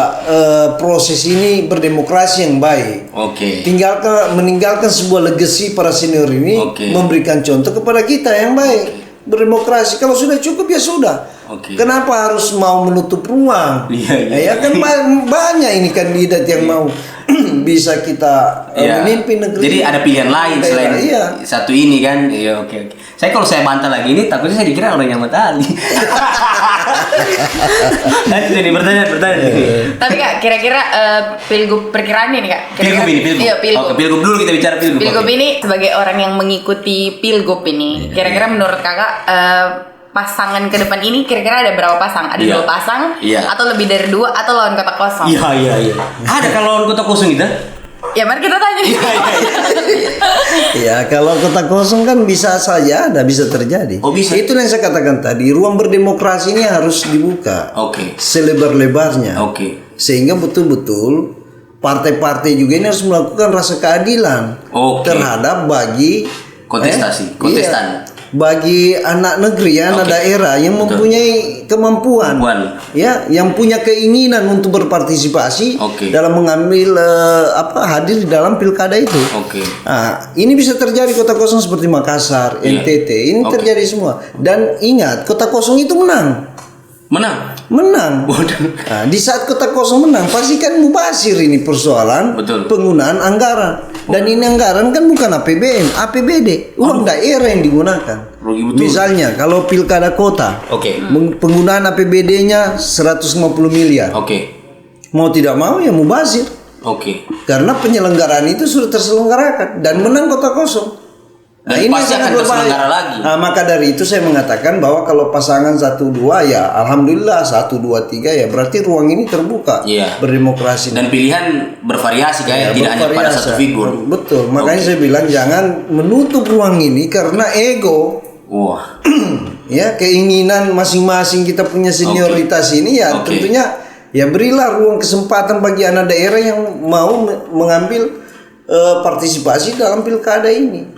[SPEAKER 1] proses ini berdemokrasi yang baik. Meninggalkan sebuah legacy para senior ini, memberikan contoh kepada kita yang baik. Berdemokrasi, kalau sudah cukup ya sudah. Kenapa harus mau menutup ruang? Ya kan banyak ini kandidat yang mau bisa kita memimpin negeri.
[SPEAKER 2] Jadi ada pilihan lain selain satu ini kan. Kalau saya bantah lagi ini takutnya saya dikira orang yang mata Ali. Jadi bertanya.
[SPEAKER 3] Tapi Kak, kira-kira pilgub perkiraan ini Kak?
[SPEAKER 2] Pilgub.
[SPEAKER 3] Iya,
[SPEAKER 2] Pilgub dulu kita bicara pilgub.
[SPEAKER 3] Pilgub ini sebagai orang yang mengikuti pilgub ini, kira-kira menurut Kakak pasangan ke depan ini kira-kira ada berapa pasang? Ada 2 pasang? Atau lebih dari 2 atau lawan kota kosong?
[SPEAKER 2] Iya. Ada kalau lawan kota kosong itu?
[SPEAKER 3] Ya mari kita tanya.
[SPEAKER 1] Ya kalau kota kosong kan bisa saja bisa terjadi.
[SPEAKER 2] Bisa.
[SPEAKER 1] Itu yang saya katakan tadi, ruang berdemokrasi ini harus dibuka. Selebar-lebarnya. Sehingga betul-betul partai-partai juga ini harus melakukan rasa keadilan terhadap bagi
[SPEAKER 2] kontestan.
[SPEAKER 1] Bagi anak negeri, anak daerah yang mempunyai kemampuan, yang punya keinginan untuk berpartisipasi dalam mengambil hadir di dalam pilkada itu. Nah, ini bisa terjadi kota kosong seperti Makassar, NTT, ini terjadi semua. Dan ingat, kota kosong itu menang. Nah, di saat kota kosong menang, pasti kan mubazir ini persoalan penggunaan anggaran. Dan ini anggaran kan bukan APBN, APBD, uang daerah yang digunakan. Misalnya kalau pilkada kota, penggunaan APBD-nya 150 miliar. Mau tidak mau ya mubazir. Karena penyelenggaraan itu sudah terselenggarakan dan menang kota kosong.
[SPEAKER 2] Dan ini pasti akan terselenggara lagi.
[SPEAKER 1] Nah, maka dari itu saya mengatakan bahwa kalau pasangan 1-2 ya alhamdulillah, 1-2-3 ya berarti ruang ini terbuka berdemokrasi.
[SPEAKER 2] Dan pilihan bervariasi tidak hanya pada satu figur.
[SPEAKER 1] Betul, makanya saya bilang jangan menutup ruang ini karena ego. Ya, keinginan masing-masing kita punya senioritas ini ya tentunya ya berilah ruang kesempatan bagi anak daerah yang mau mengambil partisipasi dalam pilkada ini.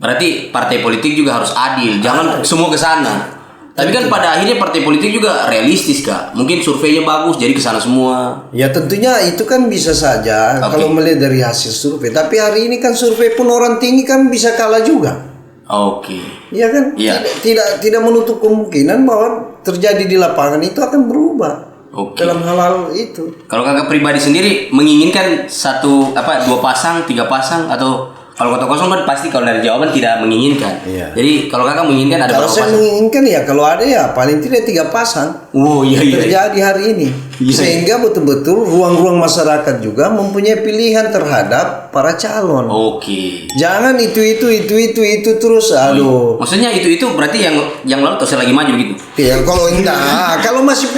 [SPEAKER 2] Berarti partai politik juga harus adil, jangan semua ke sana. Tapi kan pada akhirnya partai politik juga realistis Kak. Mungkin surveinya bagus jadi ke sana semua. Ya
[SPEAKER 1] tentunya itu kan bisa saja kalau melihat dari hasil survei. Tapi hari ini kan survei pun orang tinggi kan bisa kalah juga. Iya kan? Tidak menutup kemungkinan bahwa terjadi di lapangan itu akan berubah. Dalam hal-hal itu.
[SPEAKER 2] Kalau Kakak pribadi sendiri menginginkan 2 pasang, 3 pasang atau Kalau kota kosong kan pasti kalau dari jawaban tidak menginginkan.
[SPEAKER 1] Iya.
[SPEAKER 2] Jadi kalau kakak menginginkan ada
[SPEAKER 1] Kalau
[SPEAKER 2] berapa
[SPEAKER 1] saya
[SPEAKER 2] pasang?
[SPEAKER 1] menginginkan ya kalau ada ya paling tidak 3 pasang.
[SPEAKER 2] Oh iya iya.
[SPEAKER 1] Terjadi hari ini.
[SPEAKER 2] Iya.
[SPEAKER 1] Sehingga betul-betul ruang-ruang masyarakat juga mempunyai pilihan terhadap para calon.
[SPEAKER 2] Oke.
[SPEAKER 1] Jangan itu terus. Aduh.
[SPEAKER 2] Maksudnya itu berarti yang lalu terus lagi maju gitu.
[SPEAKER 1] Ya kalau enggak, kalau masih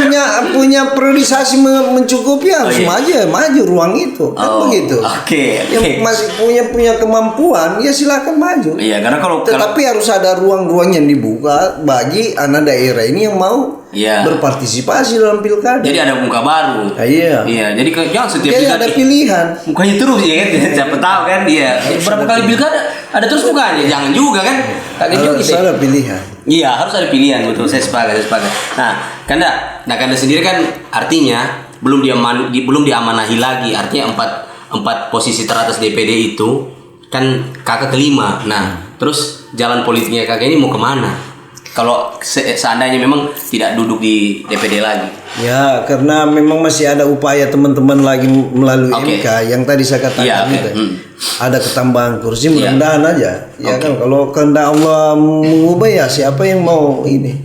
[SPEAKER 1] punya priorisasi mencukupi harus maju ruang itu. Kan begitu.
[SPEAKER 2] Oke.
[SPEAKER 1] Yang masih punya kemampuan ya silakan maju.
[SPEAKER 2] Iya, karena kalau
[SPEAKER 1] Tetapi harus ada ruang-ruang yang dibuka bagi anak daerah ini yang mau berpartisipasi dalam pilkada.
[SPEAKER 2] jadi ada muka baru.
[SPEAKER 1] Iya.
[SPEAKER 2] Iya, jadi jangan setiap
[SPEAKER 1] Jadi
[SPEAKER 2] pilkada
[SPEAKER 1] ada pilihan.
[SPEAKER 2] mukanya terus ya kan. Siapa tahu kan dia. Berapa kali pilkada ada terus mukanya. Jangan juga kan. Kaget juga
[SPEAKER 1] Harus
[SPEAKER 2] gitu.
[SPEAKER 1] ada pilihan.
[SPEAKER 2] Iya, harus ada pilihan, betul. Saya sepakat. Nah, Kanda sendiri kan artinya belum diamanahi lagi. Artinya empat posisi teratas DPD itu kan kakak kelima. Nah, terus jalan politiknya kakak ini mau kemana? Kalau seandainya memang tidak duduk di DPD lagi.
[SPEAKER 1] Ya, karena memang masih ada upaya teman-teman lagi melalui MK yang tadi saya katakan ada ketambahan kursi, mudah-mudahan aja. Ya kan, kalau kehendak Allah mengubah ya siapa yang mau ini.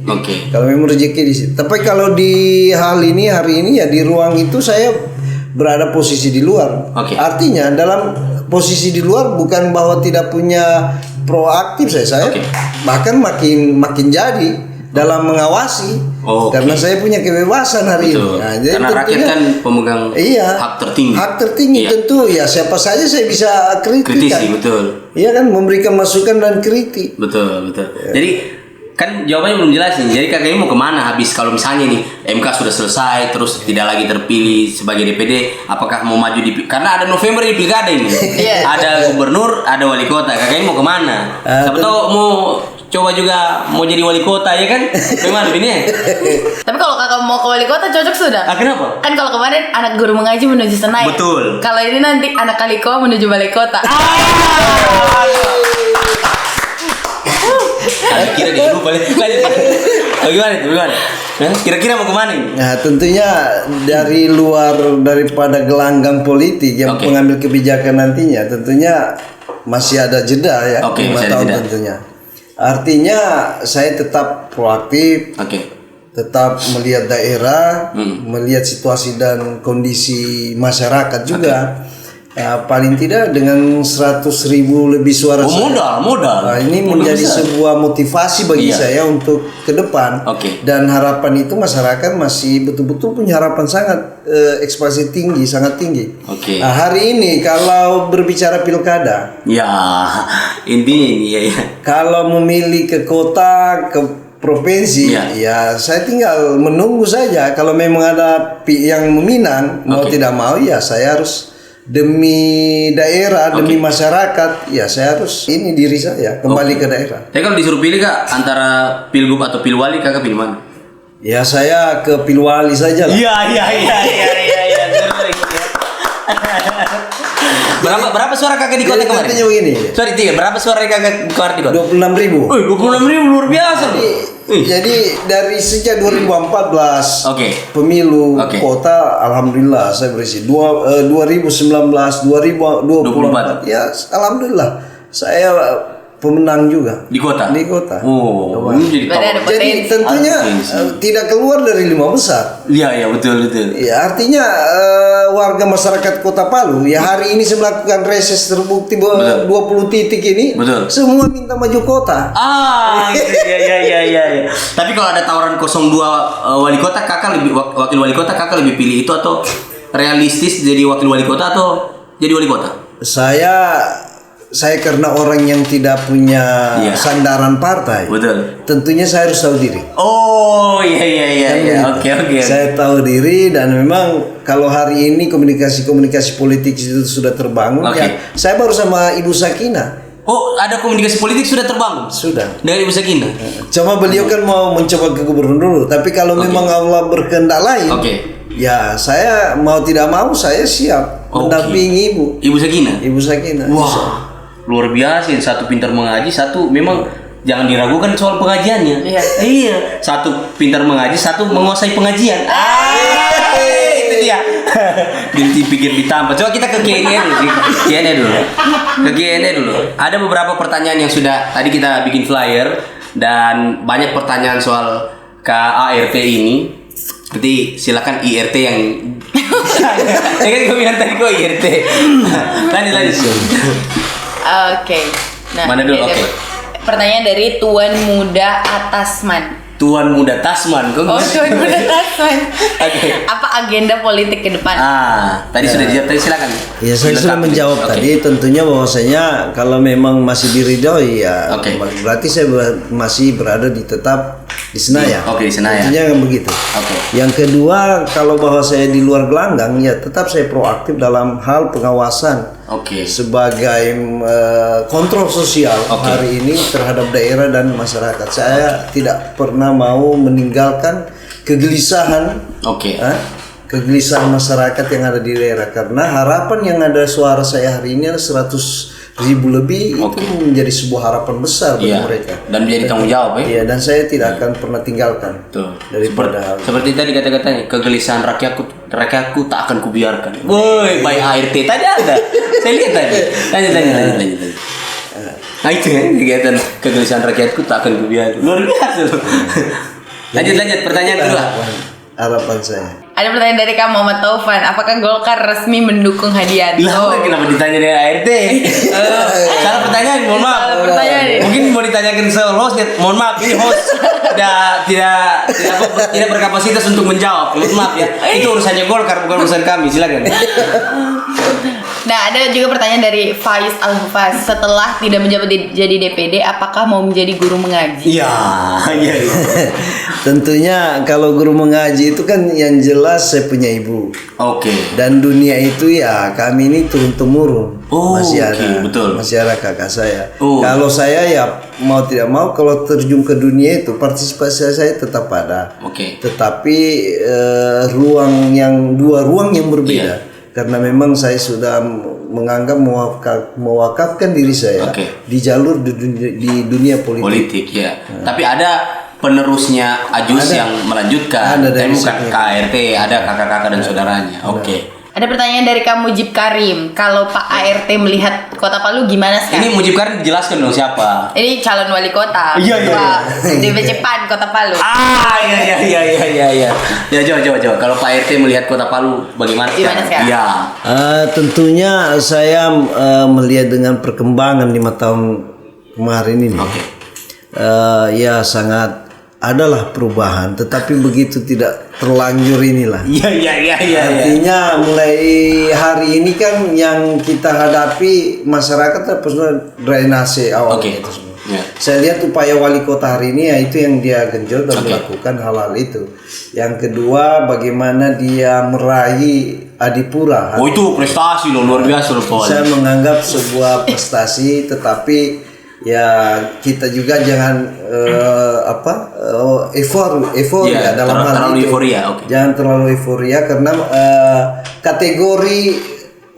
[SPEAKER 1] Kalau memang rezeki di situ. Tapi kalau di hari ini ya di ruang itu saya berada posisi di luar. Artinya dalam posisi di luar bukan bahwa tidak punya proaktif saya bahkan makin jadi dalam mengawasi karena saya punya kebebasan hari ini. Nah, jadi
[SPEAKER 2] karena rakyat kan pemegang hak tertinggi.
[SPEAKER 1] Tentu ya siapa saja saya bisa
[SPEAKER 2] kritisi, betul.
[SPEAKER 1] Iya kan, memberikan masukan dan kritik.
[SPEAKER 2] Betul. Jadi kan jawabannya belum jelas nih. Jadi kakak ini mau kemana habis kalau misalnya nih MK sudah selesai terus tidak lagi terpilih sebagai DPD, apakah mau maju karena ada November di pilkada ini. Ada gubernur, ada wali kota. Kakak ini mau kemana? Siapa tahu mau coba juga mau jadi wali kota ya kan? Gimana ini?
[SPEAKER 3] Tapi kalau kakak mau ke wali kota cocok sudah.
[SPEAKER 2] Kenapa?
[SPEAKER 3] Kan kalau kemarin anak guru mengaji menuju Senayan.
[SPEAKER 2] Betul.
[SPEAKER 3] Kalau ini nanti anak Kaliko menuju balai kota.
[SPEAKER 2] Kira dia lupa gimana? Kira-kira mau kemana ini?
[SPEAKER 1] Nah, tentunya dari luar daripada gelanggang politik yang pengambil kebijakan nantinya, tentunya masih ada jeda ya, 5 tahun tentunya. Artinya saya tetap proaktif, tetap melihat daerah, melihat situasi dan kondisi masyarakat juga. Paling tidak dengan 100.000 lebih suara
[SPEAKER 2] modal.
[SPEAKER 1] Nah, ini menjadi sebuah motivasi bagi saya untuk ke depan. Dan harapan itu masyarakat masih betul-betul punya harapan sangat ekspresi tinggi, sangat tinggi. Nah, hari ini kalau berbicara pilkada,
[SPEAKER 2] intinya ini
[SPEAKER 1] kalau memilih ke kota, ke provinsi, ya saya tinggal menunggu saja. Kalau memang ada yang meminang, mau tidak mau ya saya harus demi daerah, demi masyarakat, ya saya harus ini diri saya kembali ke daerah.
[SPEAKER 2] Tapi kalau disuruh pilih kak antara pilgub atau pilwali, kakak pilih mana?
[SPEAKER 1] Ya saya ke pilwali saja lah.
[SPEAKER 2] Iya. Berapa suara kakak di kota kemarin?
[SPEAKER 1] Tentunya begini.
[SPEAKER 2] Sorry, berapa suara kakak kemarin di kota?
[SPEAKER 1] 26.000.
[SPEAKER 2] 26.000 luar biasa.
[SPEAKER 1] Jadi dari sejak 2014 pemilu kota, alhamdulillah saya berisi 2019, 2024 ya alhamdulillah saya pemenang juga
[SPEAKER 2] di kota.
[SPEAKER 1] Jadi tentunya tidak keluar dari 5 besar.
[SPEAKER 2] Iya betul.
[SPEAKER 1] Ya artinya warga masyarakat Kota Palu ya hari ini saya melakukan reses terbukti 20 titik ini. Semua minta maju kota.
[SPEAKER 2] Iya. Tapi kalau ada tawaran 02 wali kota, kakak lebih wakil wali kota, kakak lebih pilih itu atau realistis jadi wakil wali kota atau jadi wali kota?
[SPEAKER 1] Saya karena orang yang tidak punya sandaran partai, tentunya saya harus tahu diri.
[SPEAKER 2] Oke.
[SPEAKER 1] Saya tahu diri dan memang kalau hari ini komunikasi politik itu sudah terbangun, ya saya baru sama Ibu Sakinah.
[SPEAKER 2] Ada komunikasi politik sudah terbangun?
[SPEAKER 1] Sudah.
[SPEAKER 2] Dengan Ibu Sakinah?
[SPEAKER 1] Cuma beliau kan mau mencoba ke gubernur dulu, tapi kalau memang Allah berkehendak lain, ya saya mau tidak mau saya siap mendampingi Ibu Sakinah.
[SPEAKER 2] Wah. Luar biasa, satu pintar mengaji, satu memang jangan diragukan soal pengajiannya. Iya. Satu pintar mengaji, satu menguasai pengajian. Itu dia. Dipikir ditambah. Coba kita ke Q&A dulu. Ke Q&A dulu. Ada beberapa pertanyaan yang sudah tadi kita bikin flyer dan banyak pertanyaan soal KART ini. Jadi silakan IRT yang ya kan gue bilang tadi gue IRT. Lanjut.
[SPEAKER 3] Oke. Nah,
[SPEAKER 2] Mana dulu? Oke.
[SPEAKER 3] Pertanyaan dari Tuan Muda Atasman.
[SPEAKER 2] Tuan Muda Tasman.
[SPEAKER 3] Oh, Tuan Muda Tasman.
[SPEAKER 2] Oke.
[SPEAKER 3] Apa agenda politik ke depan?
[SPEAKER 2] Tadi sudah dijawab, tadi silakan.
[SPEAKER 1] Ya saya sudah menjawab tadi. Tentunya bahwasanya kalau memang masih diridhoi ya, berarti saya masih berada tetap di Senayan.
[SPEAKER 2] Oke, di Senayan.
[SPEAKER 1] Tentunya kan begitu. Yang kedua, kalau bahwa saya di luar gelanggang ya tetap saya proaktif dalam hal pengawasan. Sebagai kontrol sosial hari ini terhadap daerah dan masyarakat. Saya tidak pernah mau meninggalkan kegelisahan kegelisahan masyarakat yang ada di daerah, karena harapan yang ada suara saya hari ini adalah 100.000 lebih itu menjadi sebuah harapan besar bagi mereka
[SPEAKER 2] dan menjadi tanggung jawab
[SPEAKER 1] ya. Dan saya tidak akan pernah tinggalkan daripada
[SPEAKER 2] seperti tadi kata-katanya, kegelisahan rakyatku tak akan kubiarkan. Woi, by ART tadi ada. Saya lihat tadi. Lanjut. Nah itu kan kegiatan kegelisahan rakyatku tak akan kubiarkan. Luar biasa loh. Lanjut pertanyaan kedua.
[SPEAKER 1] Harapan saya.
[SPEAKER 3] Ada pertanyaan dari Kak Muhammad Taufan. Apakah Golkar resmi mendukung Hadianto?
[SPEAKER 2] Kenapa ditanya dari ART? Salah pertanyaan, mohon maaf. Mungkin mau ditanyakan host, mohon maaf ini host tidak berkapasitas untuk menjawab. Mohon maaf ya. Itu urusannya Golkar, bukan urusan kami. Silakan.
[SPEAKER 3] Nah, ada juga pertanyaan dari Faiz Al-Hufaz. Setelah tidak menjabat jadi DPD, apakah mau menjadi guru mengaji?
[SPEAKER 2] Iya.
[SPEAKER 1] Tentunya kalau guru mengaji itu kan yang jelas saya punya ibu. Dan dunia itu ya kami ini turun-temurun. Masih ada kakak saya. Kalau saya ya mau tidak mau kalau terjun ke dunia itu partisipasi saya tetap ada. Tetapi dua ruang yang berbeda. Karena memang saya sudah menganggap mewakafkan diri saya di jalur di dunia politik.
[SPEAKER 2] Tapi ada penerusnya Ajus yang melanjutkan. Tapi bukan KRT, ada kakak-kakak dan saudaranya. Ada
[SPEAKER 3] pertanyaan dari Kak Mujib Karim. Kalau Pak ART melihat Kota Palu gimana sekarang?
[SPEAKER 2] Ini Mujib Karim jelaskan dong siapa?
[SPEAKER 3] Ini calon wali kota. DPC PAN Kota Palu.
[SPEAKER 2] Iya. Ya coba. Kalau Pak ART melihat Kota Palu bagaimana sekarang?
[SPEAKER 1] Tentunya saya melihat dengan perkembangan 5 tahun kemarin ini. Ya sangat adalah perubahan, tetapi begitu tidak terlanjur inilah. Artinya mulai hari ini kan yang kita hadapi masyarakat terus drainase awalnya itu semua. Saya lihat upaya wali kota hari ini ya itu yang dia genjot dan melakukan hal-hal itu. Yang kedua bagaimana dia meraih Adipura.
[SPEAKER 2] Itu prestasi loh, luar biasa loh.
[SPEAKER 1] Saya menganggap sebuah prestasi, tetapi ya kita juga jangan euforia dalam hal itu. Jangan terlalu euforia karena kategori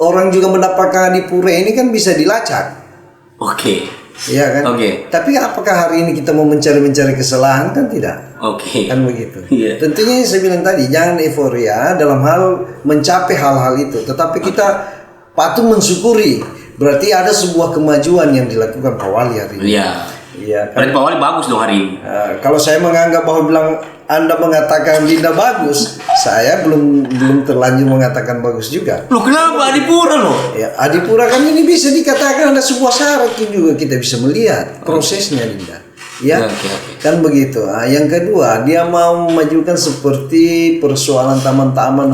[SPEAKER 1] orang juga mendapatkan Adipura ini kan bisa dilacak. Iya kan? Tapi apakah hari ini kita mau mencari kesalahan? Kan tidak. Kan begitu. Tentunya saya bilang tadi jangan euforia dalam hal mencapai hal-hal itu, tetapi kita patut mensyukuri. Berarti ada sebuah kemajuan yang dilakukan Pak Wali hari ini. Iya.
[SPEAKER 2] Berarti Pak Wali bagus dong hari ini.
[SPEAKER 1] Kalau saya menganggap bahwa Anda mengatakan Linda bagus, saya belum terlanjur mengatakan bagus juga.
[SPEAKER 2] Loh kenapa Adipura loh?
[SPEAKER 1] Ya, Adipura kan ini bisa dikatakan ada sebuah syarat juga kita bisa melihat prosesnya Linda. Ya, kan begitu. Yang kedua, dia mau memajukan seperti persoalan taman-taman.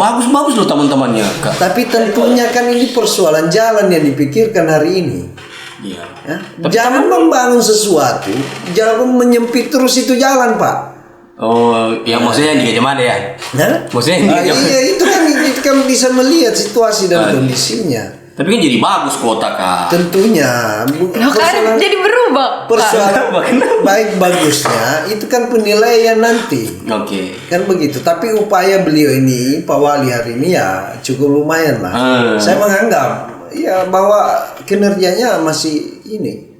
[SPEAKER 2] Bagus loh taman-tamannya.
[SPEAKER 1] Tapi tentunya kan ini persoalan jalan yang dipikirkan hari ini. Jangan membangun sesuatu, jangan menyempit terus itu jalan, Pak.
[SPEAKER 2] Maksudnya di Gajah Mada ya? Maksudnya
[SPEAKER 1] itu kan bisa melihat situasi dan kondisinya.
[SPEAKER 2] Tapi kan jadi bagus kota Kak.
[SPEAKER 1] Tentunya.
[SPEAKER 3] Kan jadi berubah.
[SPEAKER 1] Persoalan baik bagusnya itu kan penilaian nanti. Kan begitu. Tapi upaya beliau ini Pak Wali hari ini ya cukup lumayan lah. Saya menganggap ya bahwa kinerjanya masih ini.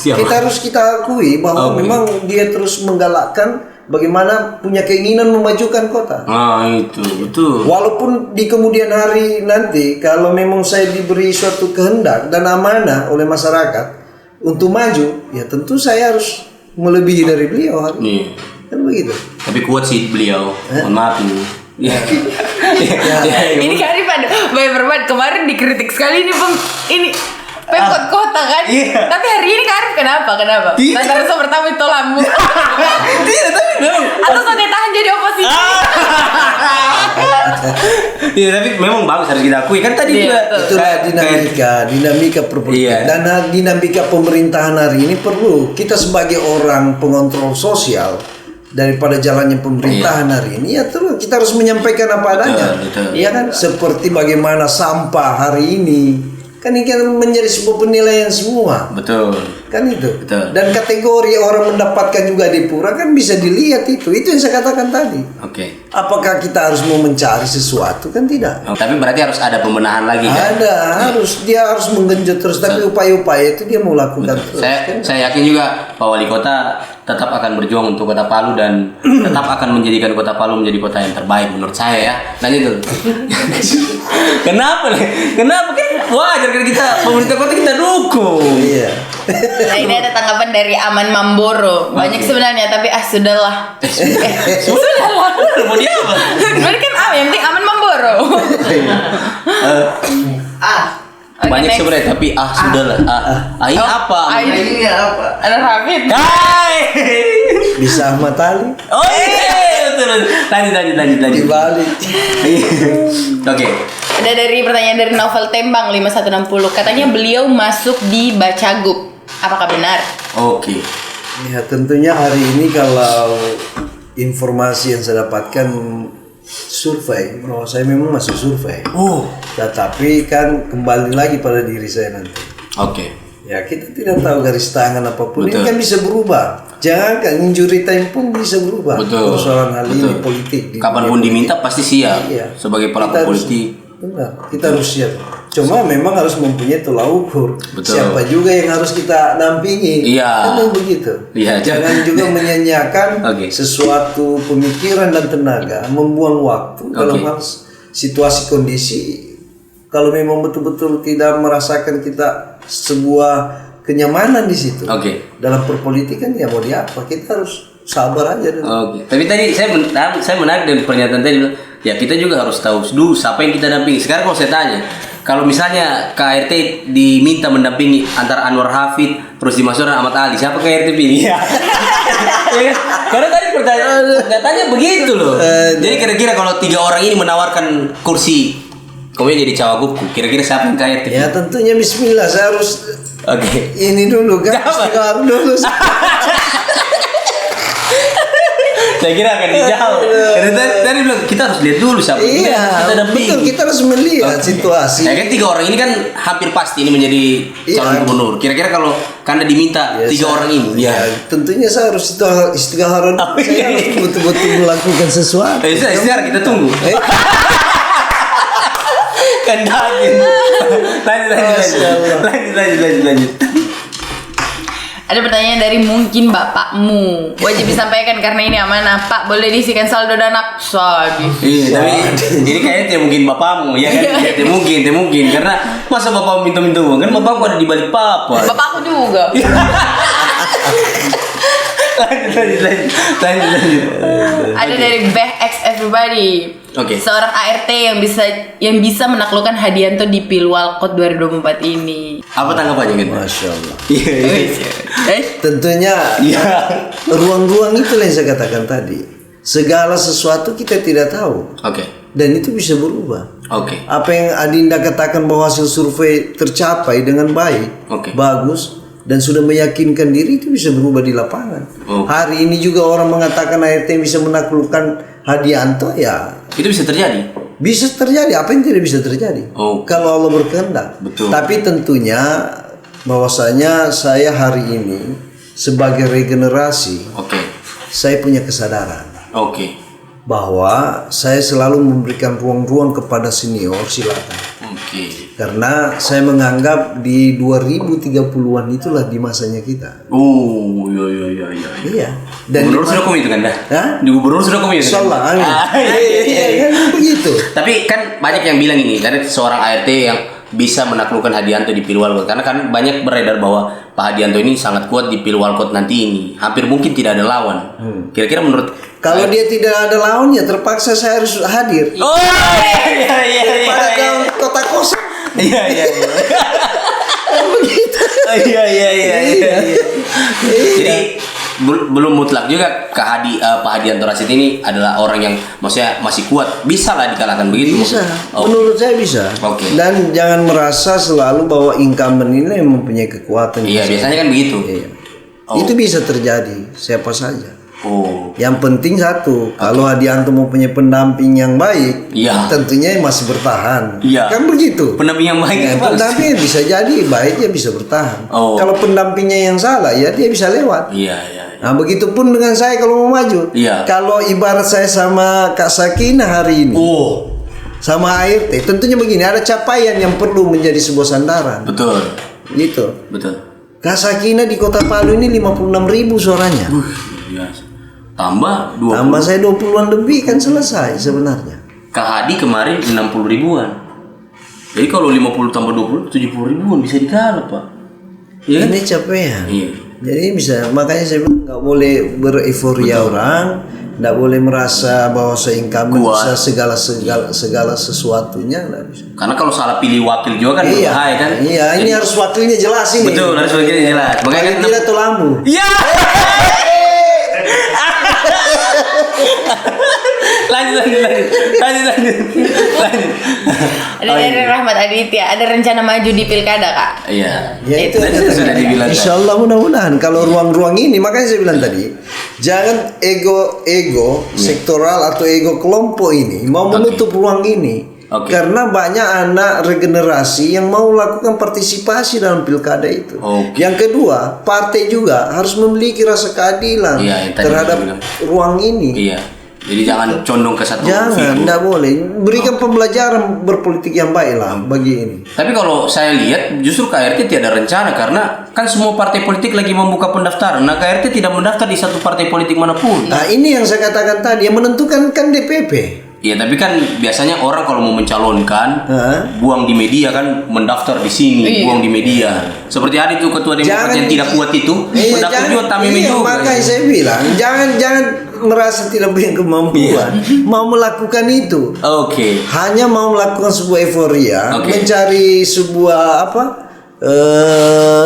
[SPEAKER 1] Kita harus kita akui bahwa memang dia terus menggalakkan bagaimana punya keinginan memajukan kota.
[SPEAKER 2] Itu.
[SPEAKER 1] Walaupun di kemudian hari nanti kalau memang saya diberi suatu kehendak dan amanah oleh masyarakat untuk maju, ya tentu saya harus melebihi dari beliau hari ini. Kan begitu.
[SPEAKER 2] Tapi kuat sih beliau. Mohon maaf ini.
[SPEAKER 3] Ini kearifan banget kemarin dikritik sekali ini Pemkot kota kan. Tapi hari ini kearif kenapa? Lantaran pertama itu lambu.
[SPEAKER 2] Tidak, tapi memang
[SPEAKER 3] atau soalnya tahan jadi oposisi.
[SPEAKER 2] Iya, tapi memang bagus harus kita akui kan tadi
[SPEAKER 1] itulah dinamika perpolitikan dan dinamika pemerintahan hari ini perlu kita sebagai orang pengontrol sosial daripada jalannya pemerintahan hari ini ya terus kita harus menyampaikan apa adanya. Iya kan seperti bagaimana sampah hari ini kan ini kan menjadi sebuah penilaian semua.
[SPEAKER 2] Betul.
[SPEAKER 1] Kan itu. Betul. Dan kategori orang mendapatkan juga di Pura kan bisa dilihat itu yang saya katakan tadi.
[SPEAKER 2] Oke.
[SPEAKER 1] Apakah kita harus mau mencari sesuatu kan tidak?
[SPEAKER 2] Tapi berarti harus ada pembenahan lagi kan?
[SPEAKER 1] Dia harus menggenjot terus tapi upaya-upaya itu dia mau lakukan terus.
[SPEAKER 2] Saya yakin juga Pak Wali Kota tetap akan berjuang untuk Kota Palu dan tetap akan menjadikan Kota Palu menjadi kota yang terbaik menurut saya ya. Dan itu. Kenapa kan wajar kan kita pemerintah kota kita dukung.
[SPEAKER 1] Iya.
[SPEAKER 3] Nah ini ada tanggapan dari Aman Mamboro. Banyak sebenarnya tapi sudahlah. Sudahlah.
[SPEAKER 2] Mau dia apa?
[SPEAKER 3] Sebenarnya kan yang penting Aman Mamboro.
[SPEAKER 2] Banyak sebenarnya tapi sudahlah. Ini apa?
[SPEAKER 3] Ini apa? Ada Hafid.
[SPEAKER 2] Hai.
[SPEAKER 1] Bisa Ahmad Ali.
[SPEAKER 2] Oh iya, betul. Lanjut.
[SPEAKER 1] Dibalik.
[SPEAKER 2] Oke.
[SPEAKER 3] Ada dari pertanyaan dari Novel Tembang 5160. Katanya beliau masuk di Bacagub. Apakah benar?
[SPEAKER 2] Oke.
[SPEAKER 1] Ya tentunya hari ini kalau informasi yang saya dapatkan survei bahwa saya memang masuk survei. Tetapi kan kembali lagi pada diri saya nanti.
[SPEAKER 2] Oke.
[SPEAKER 1] Ya kita tidak tahu garis tangan apapun. Betul. Ini kan bisa berubah. Jangan kan injury time pun bisa berubah.
[SPEAKER 2] Betul.
[SPEAKER 1] Persoalan hal ini politik.
[SPEAKER 2] Kapanpun diminta pasti siap. Iya. Sebagai pelaku politik.
[SPEAKER 1] Benar, kita harus siap. Cuma memang harus mempunyai tolak ukur.
[SPEAKER 2] Betul.
[SPEAKER 1] Siapa juga yang harus kita dampingi.
[SPEAKER 2] Iya.
[SPEAKER 1] Kan begitu.
[SPEAKER 2] Iya.
[SPEAKER 1] Jangan juga menyanyiakan sesuatu pemikiran dan tenaga, membuang waktu dalam hal situasi kondisi. Kalau memang betul-betul tidak merasakan kita sebuah kenyamanan di situ. Dalam perpolitikan ya mau diapa? Kita harus sabar aja dulu.
[SPEAKER 2] Tapi tadi saya menarik dari pernyataan tadi. Ya kita juga harus tahu dulu siapa yang kita dampingi. Sekarang kalau saya tanya, kalau misalnya KRT diminta mendampingi antara Anwar Hafid terus dimasukkan Ahmad Ali, siapa KRT pilih? Ya. Karena tadi pertanyaannya begitu loh. Jadi kira-kira kalau 3 orang ini menawarkan kursi kemudian jadi cawagupku, kira-kira siapa yang KRT pilih?
[SPEAKER 1] Ya tentunya Bismillah, saya harus ini dulu kan, istighfar dulu.
[SPEAKER 2] Saya kira akan dijawab. Karena tadi bilang kita harus lihat dulu siapa.
[SPEAKER 1] Iya, betul, kita harus melihat situasi.
[SPEAKER 2] Ya kan 3 orang ini kan hampir pasti ini menjadi calon gubernur. Kira-kira kalau karena diminta 3 orang ini.
[SPEAKER 1] Ya, tentunya saya harus istigharah. Saya harus betul-betul melakukan sesuatu.
[SPEAKER 2] Istighfar kita tunggu. Kan daging. Lanjut.
[SPEAKER 3] Ada pertanyaan dari mungkin bapakmu. Wajib disampaikan karena ini amanah. Pak, boleh diisikan saldo dana sadis.
[SPEAKER 2] Iya, tapi ini kayaknya tidak mungkin bapakmu, ya kan? Tidak mungkin. Karena masa bapakmu minta uang? Kan bapakmu ada di balik papa.
[SPEAKER 3] Bapakku juga.
[SPEAKER 2] Lanjut.
[SPEAKER 3] Ada dari Beh X Everybody. Seorang ART yang bisa menaklukkan Hadianto di Pilwalkot 2024 ini.
[SPEAKER 2] Apa tanggapannya kan?
[SPEAKER 1] Masya Allah. Tentunya ruang-ruang itu yang saya katakan tadi. Segala sesuatu kita tidak tahu. Dan itu bisa berubah. Apa yang Adinda katakan bahwa hasil survei tercapai dengan baik, bagus, dan sudah meyakinkan diri, itu bisa berubah di lapangan. Hari ini juga orang mengatakan ART bisa menaklukkan Hadianto, ya
[SPEAKER 2] itu bisa terjadi.
[SPEAKER 1] Bisa terjadi, apa yang tidak bisa terjadi? Kalau Allah berkehendak. Tapi tentunya bahwasanya saya hari ini sebagai regenerasi, saya punya kesadaran bahwa saya selalu memberikan ruang-ruang kepada senior, silakan. Karena saya menganggap di 2030-an itulah di masanya kita.
[SPEAKER 2] Oh, iya.
[SPEAKER 1] Iya.
[SPEAKER 2] Dan gubernur sudah komi itu kan dah?
[SPEAKER 1] Hah?
[SPEAKER 2] Di gubernur sudah komi itu kan?
[SPEAKER 1] Insyaallah, amin. Iya, kan begitu.
[SPEAKER 2] Tapi kan banyak yang bilang ini, karena seorang ART yang bisa menaklukkan Hadianto di Pilwalkot. Karena kan banyak beredar bahwa Pak Hadianto ini sangat kuat di Pilwalkot nanti ini. Hampir mungkin tidak ada lawan. Kira-kira menurut...
[SPEAKER 1] Kalau dia tidak ada lawan ya terpaksa saya harus hadir.
[SPEAKER 2] Oh, iya.
[SPEAKER 1] Pada kota kosong.
[SPEAKER 2] Iya.
[SPEAKER 1] Begitu.
[SPEAKER 2] Iya. Jadi belum mutlak juga Pak Hadianto Rashid ini adalah orang yang maksudnya masih kuat, bisa lah dikalahkan begitu.
[SPEAKER 1] Bisa,
[SPEAKER 2] Oh.
[SPEAKER 1] menurut saya bisa.
[SPEAKER 2] Oke.
[SPEAKER 1] Dan jangan merasa selalu bahwa incumbent ini yang mempunyai kekuatan.
[SPEAKER 2] Iya, biasanya kan begitu.
[SPEAKER 1] Iya.
[SPEAKER 2] Oh.
[SPEAKER 1] Itu bisa terjadi siapa saja.
[SPEAKER 2] Oh.
[SPEAKER 1] Yang penting satu, kalau Hadianto mempunyai pendamping yang baik,
[SPEAKER 2] Iya.
[SPEAKER 1] tentunya masih bertahan.
[SPEAKER 2] Iya.
[SPEAKER 1] Kan begitu.
[SPEAKER 2] Pendamping yang baik
[SPEAKER 1] Ya,
[SPEAKER 2] itu
[SPEAKER 1] pendampingnya bisa jadi baik, dia bisa bertahan.
[SPEAKER 2] Oh.
[SPEAKER 1] Kalau pendampingnya yang salah, ya dia bisa lewat.
[SPEAKER 2] Iya.
[SPEAKER 1] Nah, begitupun dengan saya kalau mau maju.
[SPEAKER 2] Iya.
[SPEAKER 1] Kalau ibarat saya sama Kak Sakinah hari ini,
[SPEAKER 2] Oh.
[SPEAKER 1] sama ART, tentunya begini, ada capaian yang perlu menjadi sebuah sandaran.
[SPEAKER 2] Betul.
[SPEAKER 1] Gitu.
[SPEAKER 2] Betul.
[SPEAKER 1] Kak Sakinah di Kota Palu ini 56.000 suaranya.
[SPEAKER 2] Biasa. Tambah 20.
[SPEAKER 1] Tambah saya 20-an lebih kan selesai sebenarnya.
[SPEAKER 2] Kak Hadi kemarin 60 ribuan. Jadi kalau 50 tambah 20 70 ribuan bisa dikalap, Pak. Iya kan?
[SPEAKER 1] Ini capaian.
[SPEAKER 2] Iya.
[SPEAKER 1] Jadi bisa, makanya saya bilang nggak boleh bereiforia orang, nggak boleh merasa bahwa incumbent bisa segala sesuatunya, nggak bisa.
[SPEAKER 2] Karena kalau salah pilih wakil juga kan berbahaya kan.
[SPEAKER 1] Iya, ini harus wakilnya jelas ini.
[SPEAKER 2] Betul, harus wakilnya jelas. Makanya kan
[SPEAKER 1] tidak tuh lampu.
[SPEAKER 2] Iya. lanjut.
[SPEAKER 3] Ada dari Rahmat Aditya, ada rencana maju di pilkada, Kak?
[SPEAKER 2] Iya.
[SPEAKER 1] Ya itu
[SPEAKER 2] sudah dibilang.
[SPEAKER 1] Insya Allah mudah-mudahan kalau ruang-ruang ini, makanya saya bilang tadi, jangan ego sektoral atau ego kelompok ini mau menutup ruang ini. Karena banyak anak regenerasi yang mau melakukan partisipasi dalam pilkada itu. Yang kedua, partai juga harus memiliki rasa keadilan terhadap ruang ini.
[SPEAKER 2] Iya. Jadi jangan condong ke satu
[SPEAKER 1] Jangan, tidak boleh. Berikan pembelajaran berpolitik yang baik lah bagi ini.
[SPEAKER 2] Tapi kalau saya lihat justru KRT tiada rencana karena kan semua partai politik lagi membuka pendaftaran. Nah KRT tidak mendaftar di satu partai politik manapun.
[SPEAKER 1] Nah ini yang saya katakan tadi, yang menentukan kan DPP.
[SPEAKER 2] Iya, tapi kan biasanya orang kalau mau mencalonkan buang di media kan, mendaftar di sini, buang di media. Seperti ada itu ketua Demokrat yang tidak kuat itu, mendaftar juga Tamimi juga.
[SPEAKER 1] Makanya saya bilang, jangan merasa tidak punya kemampuan mau melakukan itu. Hanya mau melakukan sebuah euforia, mencari sebuah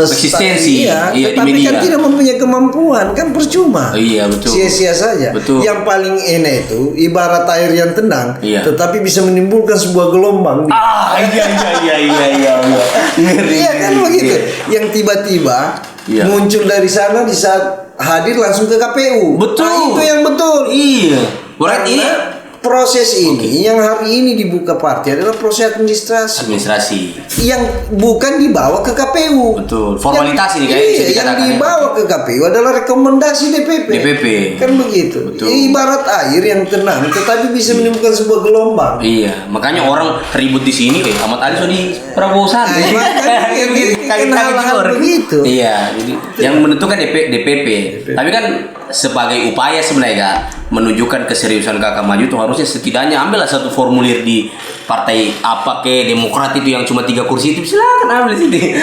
[SPEAKER 2] eksistensi
[SPEAKER 1] tapi kan tidak mempunyai kemampuan, kan percuma.
[SPEAKER 2] Iya, betul.
[SPEAKER 1] Sia-sia saja.
[SPEAKER 2] Betul.
[SPEAKER 1] Yang paling enak itu ibarat air yang tenang, tetapi bisa menimbulkan sebuah gelombang. Iya kan begitu. Yang tiba-tiba muncul dari sana di saat hadir langsung ke KPU.
[SPEAKER 2] Betul.
[SPEAKER 1] Nah, itu yang betul.
[SPEAKER 2] Iya. Berarti ini
[SPEAKER 1] proses ini yang hari ini dibuka partai adalah proses administrasi yang bukan dibawa ke KPU.
[SPEAKER 2] Betul. Formalitas ini kayak
[SPEAKER 1] yang dibawa ke KPU adalah rekomendasi DPP. Kan begitu.
[SPEAKER 2] Betul.
[SPEAKER 1] Ibarat air yang tenang tetapi bisa menimbulkan sebuah gelombang.
[SPEAKER 2] Iya, makanya orang ribut di sini Ahmad Ali sudah di Prabowo Sandi.
[SPEAKER 1] Hal-hal begitu.
[SPEAKER 2] Iya, jadi yang menentukan DPP. Tapi kan sebagai upaya sebenarnya Kak, menunjukkan keseriusan Kakak maju itu harusnya setidaknya ambillah satu formulir di partai apa ke Demokrat itu yang cuma 3 kursi itu, silakan ambil di sini.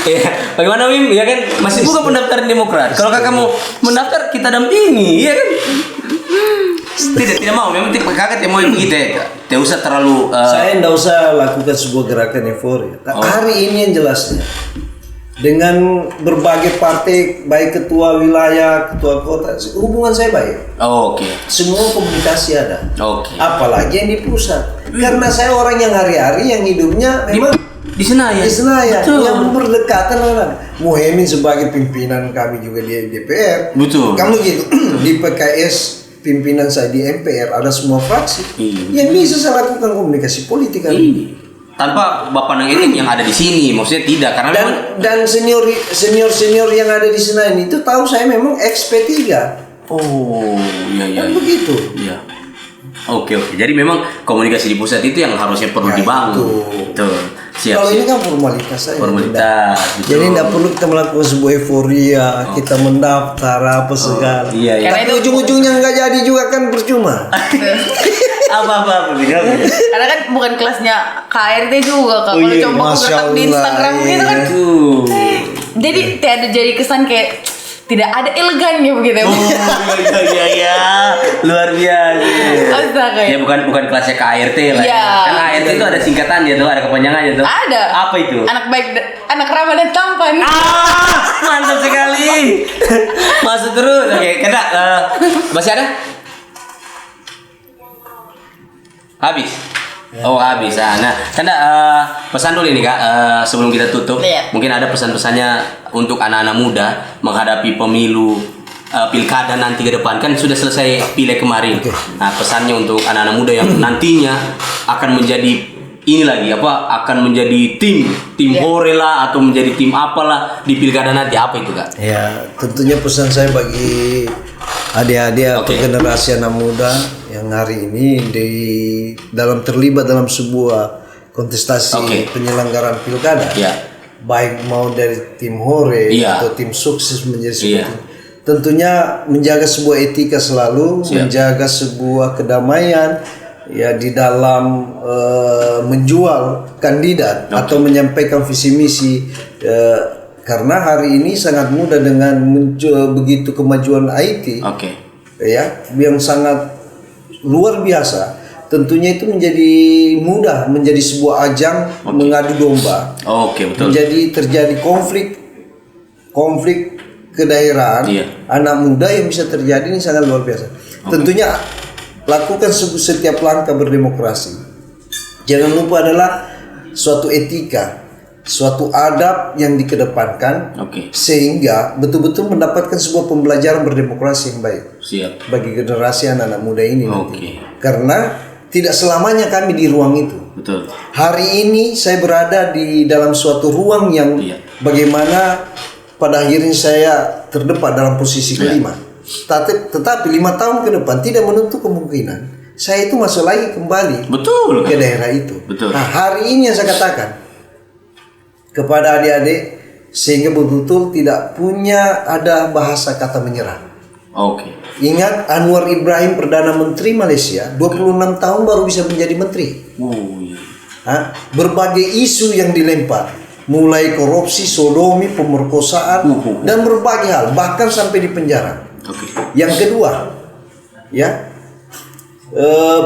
[SPEAKER 2] Ya, bagaimana Wim? Ya kan masih buka pendaftaran Demokrat. Kalau Kakak mau mendaftar kita dampingi, ya kan? Tidak mau, memang Kakak tidak mau begitu ya Kak. Tidak usah terlalu
[SPEAKER 1] saya tidak usah lakukan sebuah gerakan euforia. Hari ini yang jelasnya dengan berbagai partai, baik ketua wilayah, ketua kota, hubungan saya baik. Semua komunikasi ada. Apalagi yang di pusat. Karena saya orang yang hari-hari yang hidupnya memang
[SPEAKER 2] di Senayan.
[SPEAKER 1] Yang berdekatan dengan Muhaimin sebagai pimpinan kami juga di DPR.
[SPEAKER 2] Betul.
[SPEAKER 1] Kamu gitu di PKS pimpinan saya di MPR ada semua fraksi. Yang bisa saya lakukan komunikasi politik kan.
[SPEAKER 2] Tanpa Bapak Nang Etik yang ada di sini, maksudnya tidak karena
[SPEAKER 1] dan senior yang ada di Senayan itu tahu saya memang ex P3.
[SPEAKER 2] Iya.
[SPEAKER 1] Kan begitu.
[SPEAKER 2] Iya. Oke. Jadi memang komunikasi di pusat itu yang harusnya perlu dibangun. Betul.
[SPEAKER 1] Kalau ini kan formalitas saja.
[SPEAKER 2] Formalitas.
[SPEAKER 1] Jadi tidak perlu kita melakukan sebuah euforia, kita mendaftar apa segala.
[SPEAKER 2] Iya.
[SPEAKER 1] Tapi ujung-ujungnya nggak jadi juga kan percuma.
[SPEAKER 2] Apa
[SPEAKER 3] Karena kan bukan kelasnya KRT juga Kak. Kalau coba aku di Instagram gitu kan. Jadi tidak jadi kesan kayak tidak ada elegannya begitu.
[SPEAKER 2] Iya. Luar biasa.
[SPEAKER 3] Astaga.
[SPEAKER 2] Ya bukan kelasnya KRT lah.
[SPEAKER 3] Iya.
[SPEAKER 2] Kan ART itu ada singkatannya tuh, ada kepanjangannya tuh.
[SPEAKER 3] Ada.
[SPEAKER 2] Apa itu?
[SPEAKER 3] Anak baik, anak ramah dan tampan.
[SPEAKER 2] Mantap sekali. Masuk terus. Oke, kena. Masih ada? Habis. Oh habis. Nah, karena pesan dulu nih Kak, sebelum kita tutup, mungkin ada pesan-pesannya untuk anak-anak muda menghadapi pemilu pilkada nanti ke depan, kan sudah selesai pileg kemarin. Nah, pesannya untuk anak-anak muda yang nantinya akan menjadi ini lagi akan menjadi tim hore lah atau menjadi tim apalah di pilkada nanti, apa itu Kak?
[SPEAKER 1] Ya, tentunya pesan saya bagi adik-adik atau generasi anak muda yang hari ini terlibat dalam sebuah kontestasi penyelenggaraan pilkada, baik mau dari tim hore atau tim sukses menjadi seperti itu. Tentunya menjaga sebuah etika selalu, menjaga sebuah kedamaian ya di dalam menjual kandidat atau menyampaikan visi misi, karena hari ini sangat mudah dengan begitu kemajuan IT ya yang sangat luar biasa. Tentunya itu menjadi mudah menjadi sebuah ajang mengadu domba.
[SPEAKER 2] Betul.
[SPEAKER 1] Menjadi terjadi konflik kedaerahan anak muda yang bisa terjadi ini sangat luar biasa. Tentunya lakukan setiap langkah berdemokrasi. Jangan lupa adalah suatu etika, suatu adab yang dikedepankan, sehingga betul-betul mendapatkan sebuah pembelajaran berdemokrasi yang baik. Bagi generasi anak-anak muda ini nanti. Karena tidak selamanya kami di ruang itu.
[SPEAKER 2] Betul.
[SPEAKER 1] Hari ini saya berada di dalam suatu ruang yang bagaimana pada akhirnya saya terdepan dalam posisi kelima. Tetapi 5 tahun ke depan tidak menutup kemungkinan saya itu masuk lagi kembali ke daerah itu. Nah, hari ini yang saya katakan kepada adik-adik sehingga betul-betul tidak punya ada bahasa kata menyerah. Ingat Anwar Ibrahim Perdana Menteri Malaysia 26 tahun baru bisa menjadi menteri. Berbagai isu yang dilempar, mulai korupsi, sodomi, pemerkosaan dan berbagai hal, bahkan sampai di penjara. Yang kedua,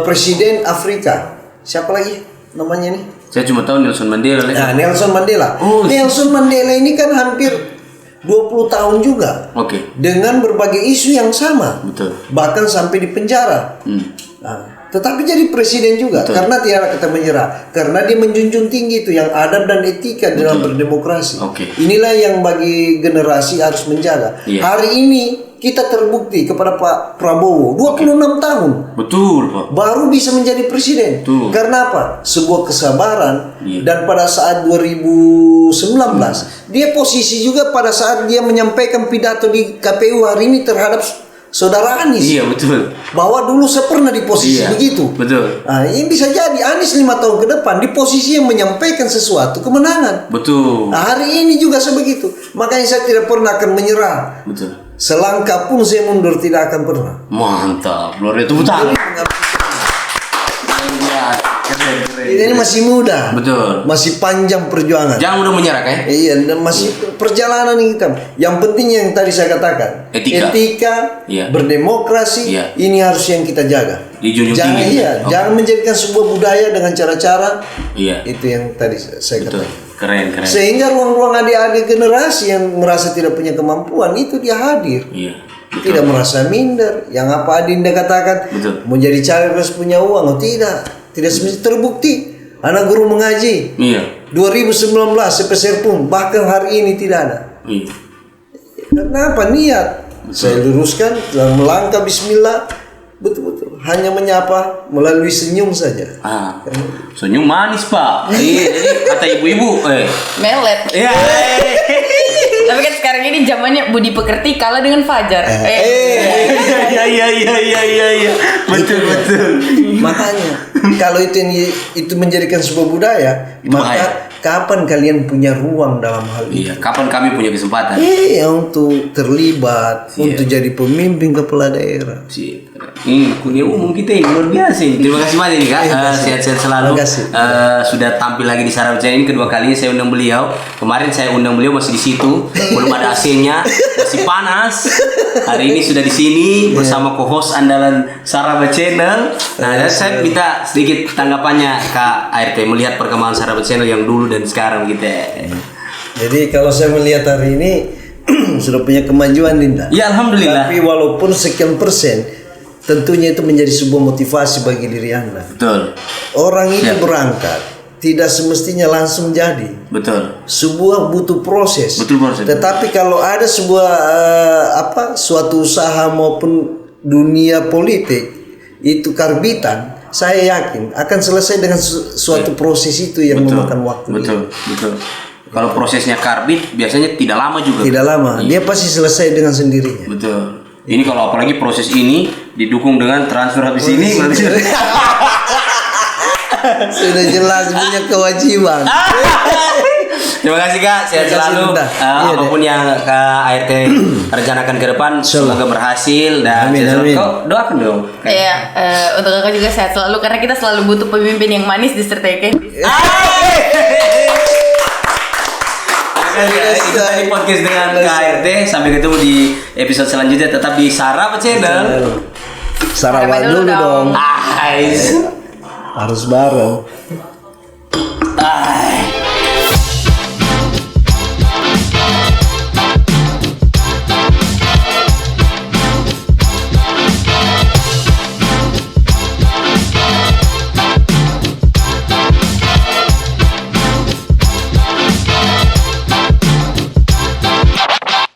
[SPEAKER 1] Presiden Afrika, siapa lagi namanya nih?
[SPEAKER 2] Saya cuma tahu Nelson Mandela.
[SPEAKER 1] Nelson Mandela. Nelson Mandela ini kan hampir 20 tahun juga. Dengan berbagai isu yang sama. Bahkan sampai di penjara. Tetapi jadi presiden juga karena tidak kata menyerah, karena dia menjunjung tinggi itu yang adab dan etika dalam berdemokrasi. Inilah yang bagi generasi harus menjaga. Hari ini kita terbukti kepada Pak Prabowo 26 tahun. Pak. Baru bisa menjadi presiden. Karena apa? Sebuah kesabaran dan pada saat 2019 dia posisi juga pada saat dia menyampaikan pidato di KPU hari ini terhadap Saudara Anies. Bahwa dulu saya pernah di posisi begitu. Nah, ini bisa jadi Anies 5 tahun ke depan di posisi yang menyampaikan sesuatu kemenangan. Nah, hari ini juga sebegitu. Makanya saya tidak pernah akan menyerah. Selangkah pun saya mundur tidak akan pernah.
[SPEAKER 2] Mantap. Luar itu betul.
[SPEAKER 1] Ini masih muda. Masih panjang perjuangan.
[SPEAKER 2] Jangan mudah menyerah kan?
[SPEAKER 1] Iya, dan masih perjalanan kita. Yang penting yang tadi saya katakan, etika berdemokrasi, ini harus yang kita jaga. Jangan menjadikan sebuah budaya dengan cara-cara itu yang tadi saya katakan.
[SPEAKER 2] Keren.
[SPEAKER 1] Sehingga ruang-ruang adik-adik generasi yang merasa tidak punya kemampuan itu dia hadir. Tidak merasa minder. Yang apa Adinda katakan, mau jadi capres punya uang, tidak semestinya terbukti. Anak guru mengaji 2019 sepeser pun bahkan hari ini tidak ada. Karena apa? Niat. Saya luruskan dalam melangkah bismillah, betul-betul hanya menyapa melalui senyum saja.
[SPEAKER 2] Senyum manis Pak. Jadi kata ibu-ibu
[SPEAKER 3] melet. Tapi kan sekarang ini zamannya Budi Pekerti kalah dengan Fajar.
[SPEAKER 2] Iya. Betul.
[SPEAKER 1] Makanya kalau itu menjadikan sebuah budaya, maka kapan kalian punya ruang dalam hal itu?
[SPEAKER 2] Iya, kapan kami punya kesempatan?
[SPEAKER 1] Untuk terlibat, untuk jadi pemimpin kepala daerah.
[SPEAKER 2] Kuliah umum kita ini luar biasa. Terima kasih banyak nih Kak. Sehat-sehat selalu. Sudah tampil lagi di Sarah Channel ini kedua kalinya saya undang beliau. Kemarin saya undang beliau masih di situ, belum ada AC-nya, masih panas. Hari ini sudah di sini bersama co-host andalan Sarah Channel. Nah, dan saya minta sedikit tanggapannya Kak ART melihat perkembangan Sarah Channel yang dulu dan sekarang gitu.
[SPEAKER 1] Jadi kalau saya melihat hari ini sudah punya kemajuan, Dinda.
[SPEAKER 2] Ya, alhamdulillah.
[SPEAKER 1] Tapi walaupun sekian persen, tentunya itu menjadi sebuah motivasi bagi diri Anda.
[SPEAKER 2] Betul.
[SPEAKER 1] Orang ini berangkat tidak semestinya langsung jadi.
[SPEAKER 2] Betul.
[SPEAKER 1] Sebuah butuh proses.
[SPEAKER 2] Betul proses.
[SPEAKER 1] Tetapi kalau ada sebuah suatu usaha maupun dunia politik itu karbitan, saya yakin akan selesai dengan suatu proses itu yang memakan waktu.
[SPEAKER 2] Betul. Kalau prosesnya karbit biasanya tidak lama juga.
[SPEAKER 1] Tidak lama. Dia pasti selesai dengan sendirinya.
[SPEAKER 2] Betul. Ini kalau apalagi proses ini didukung dengan transfer habis ini berarti
[SPEAKER 1] sudah jelas punya kewajiban.
[SPEAKER 2] Terima kasih Kak, sehat selalu. Apapun yang Kak ART rencanakan ke depan semoga berhasil dan
[SPEAKER 1] amin.
[SPEAKER 2] Kau doakan dong.
[SPEAKER 3] Iya, untuk Kakak juga sehat selalu karena kita selalu butuh pemimpin yang manis disertai Candice.
[SPEAKER 2] Itu tadi podcast dengan KRT. Sampai ketemu di episode selanjutnya. Tetap di Sarah Channel.
[SPEAKER 1] Sarapan dulu dong.
[SPEAKER 2] Harus
[SPEAKER 1] bareng.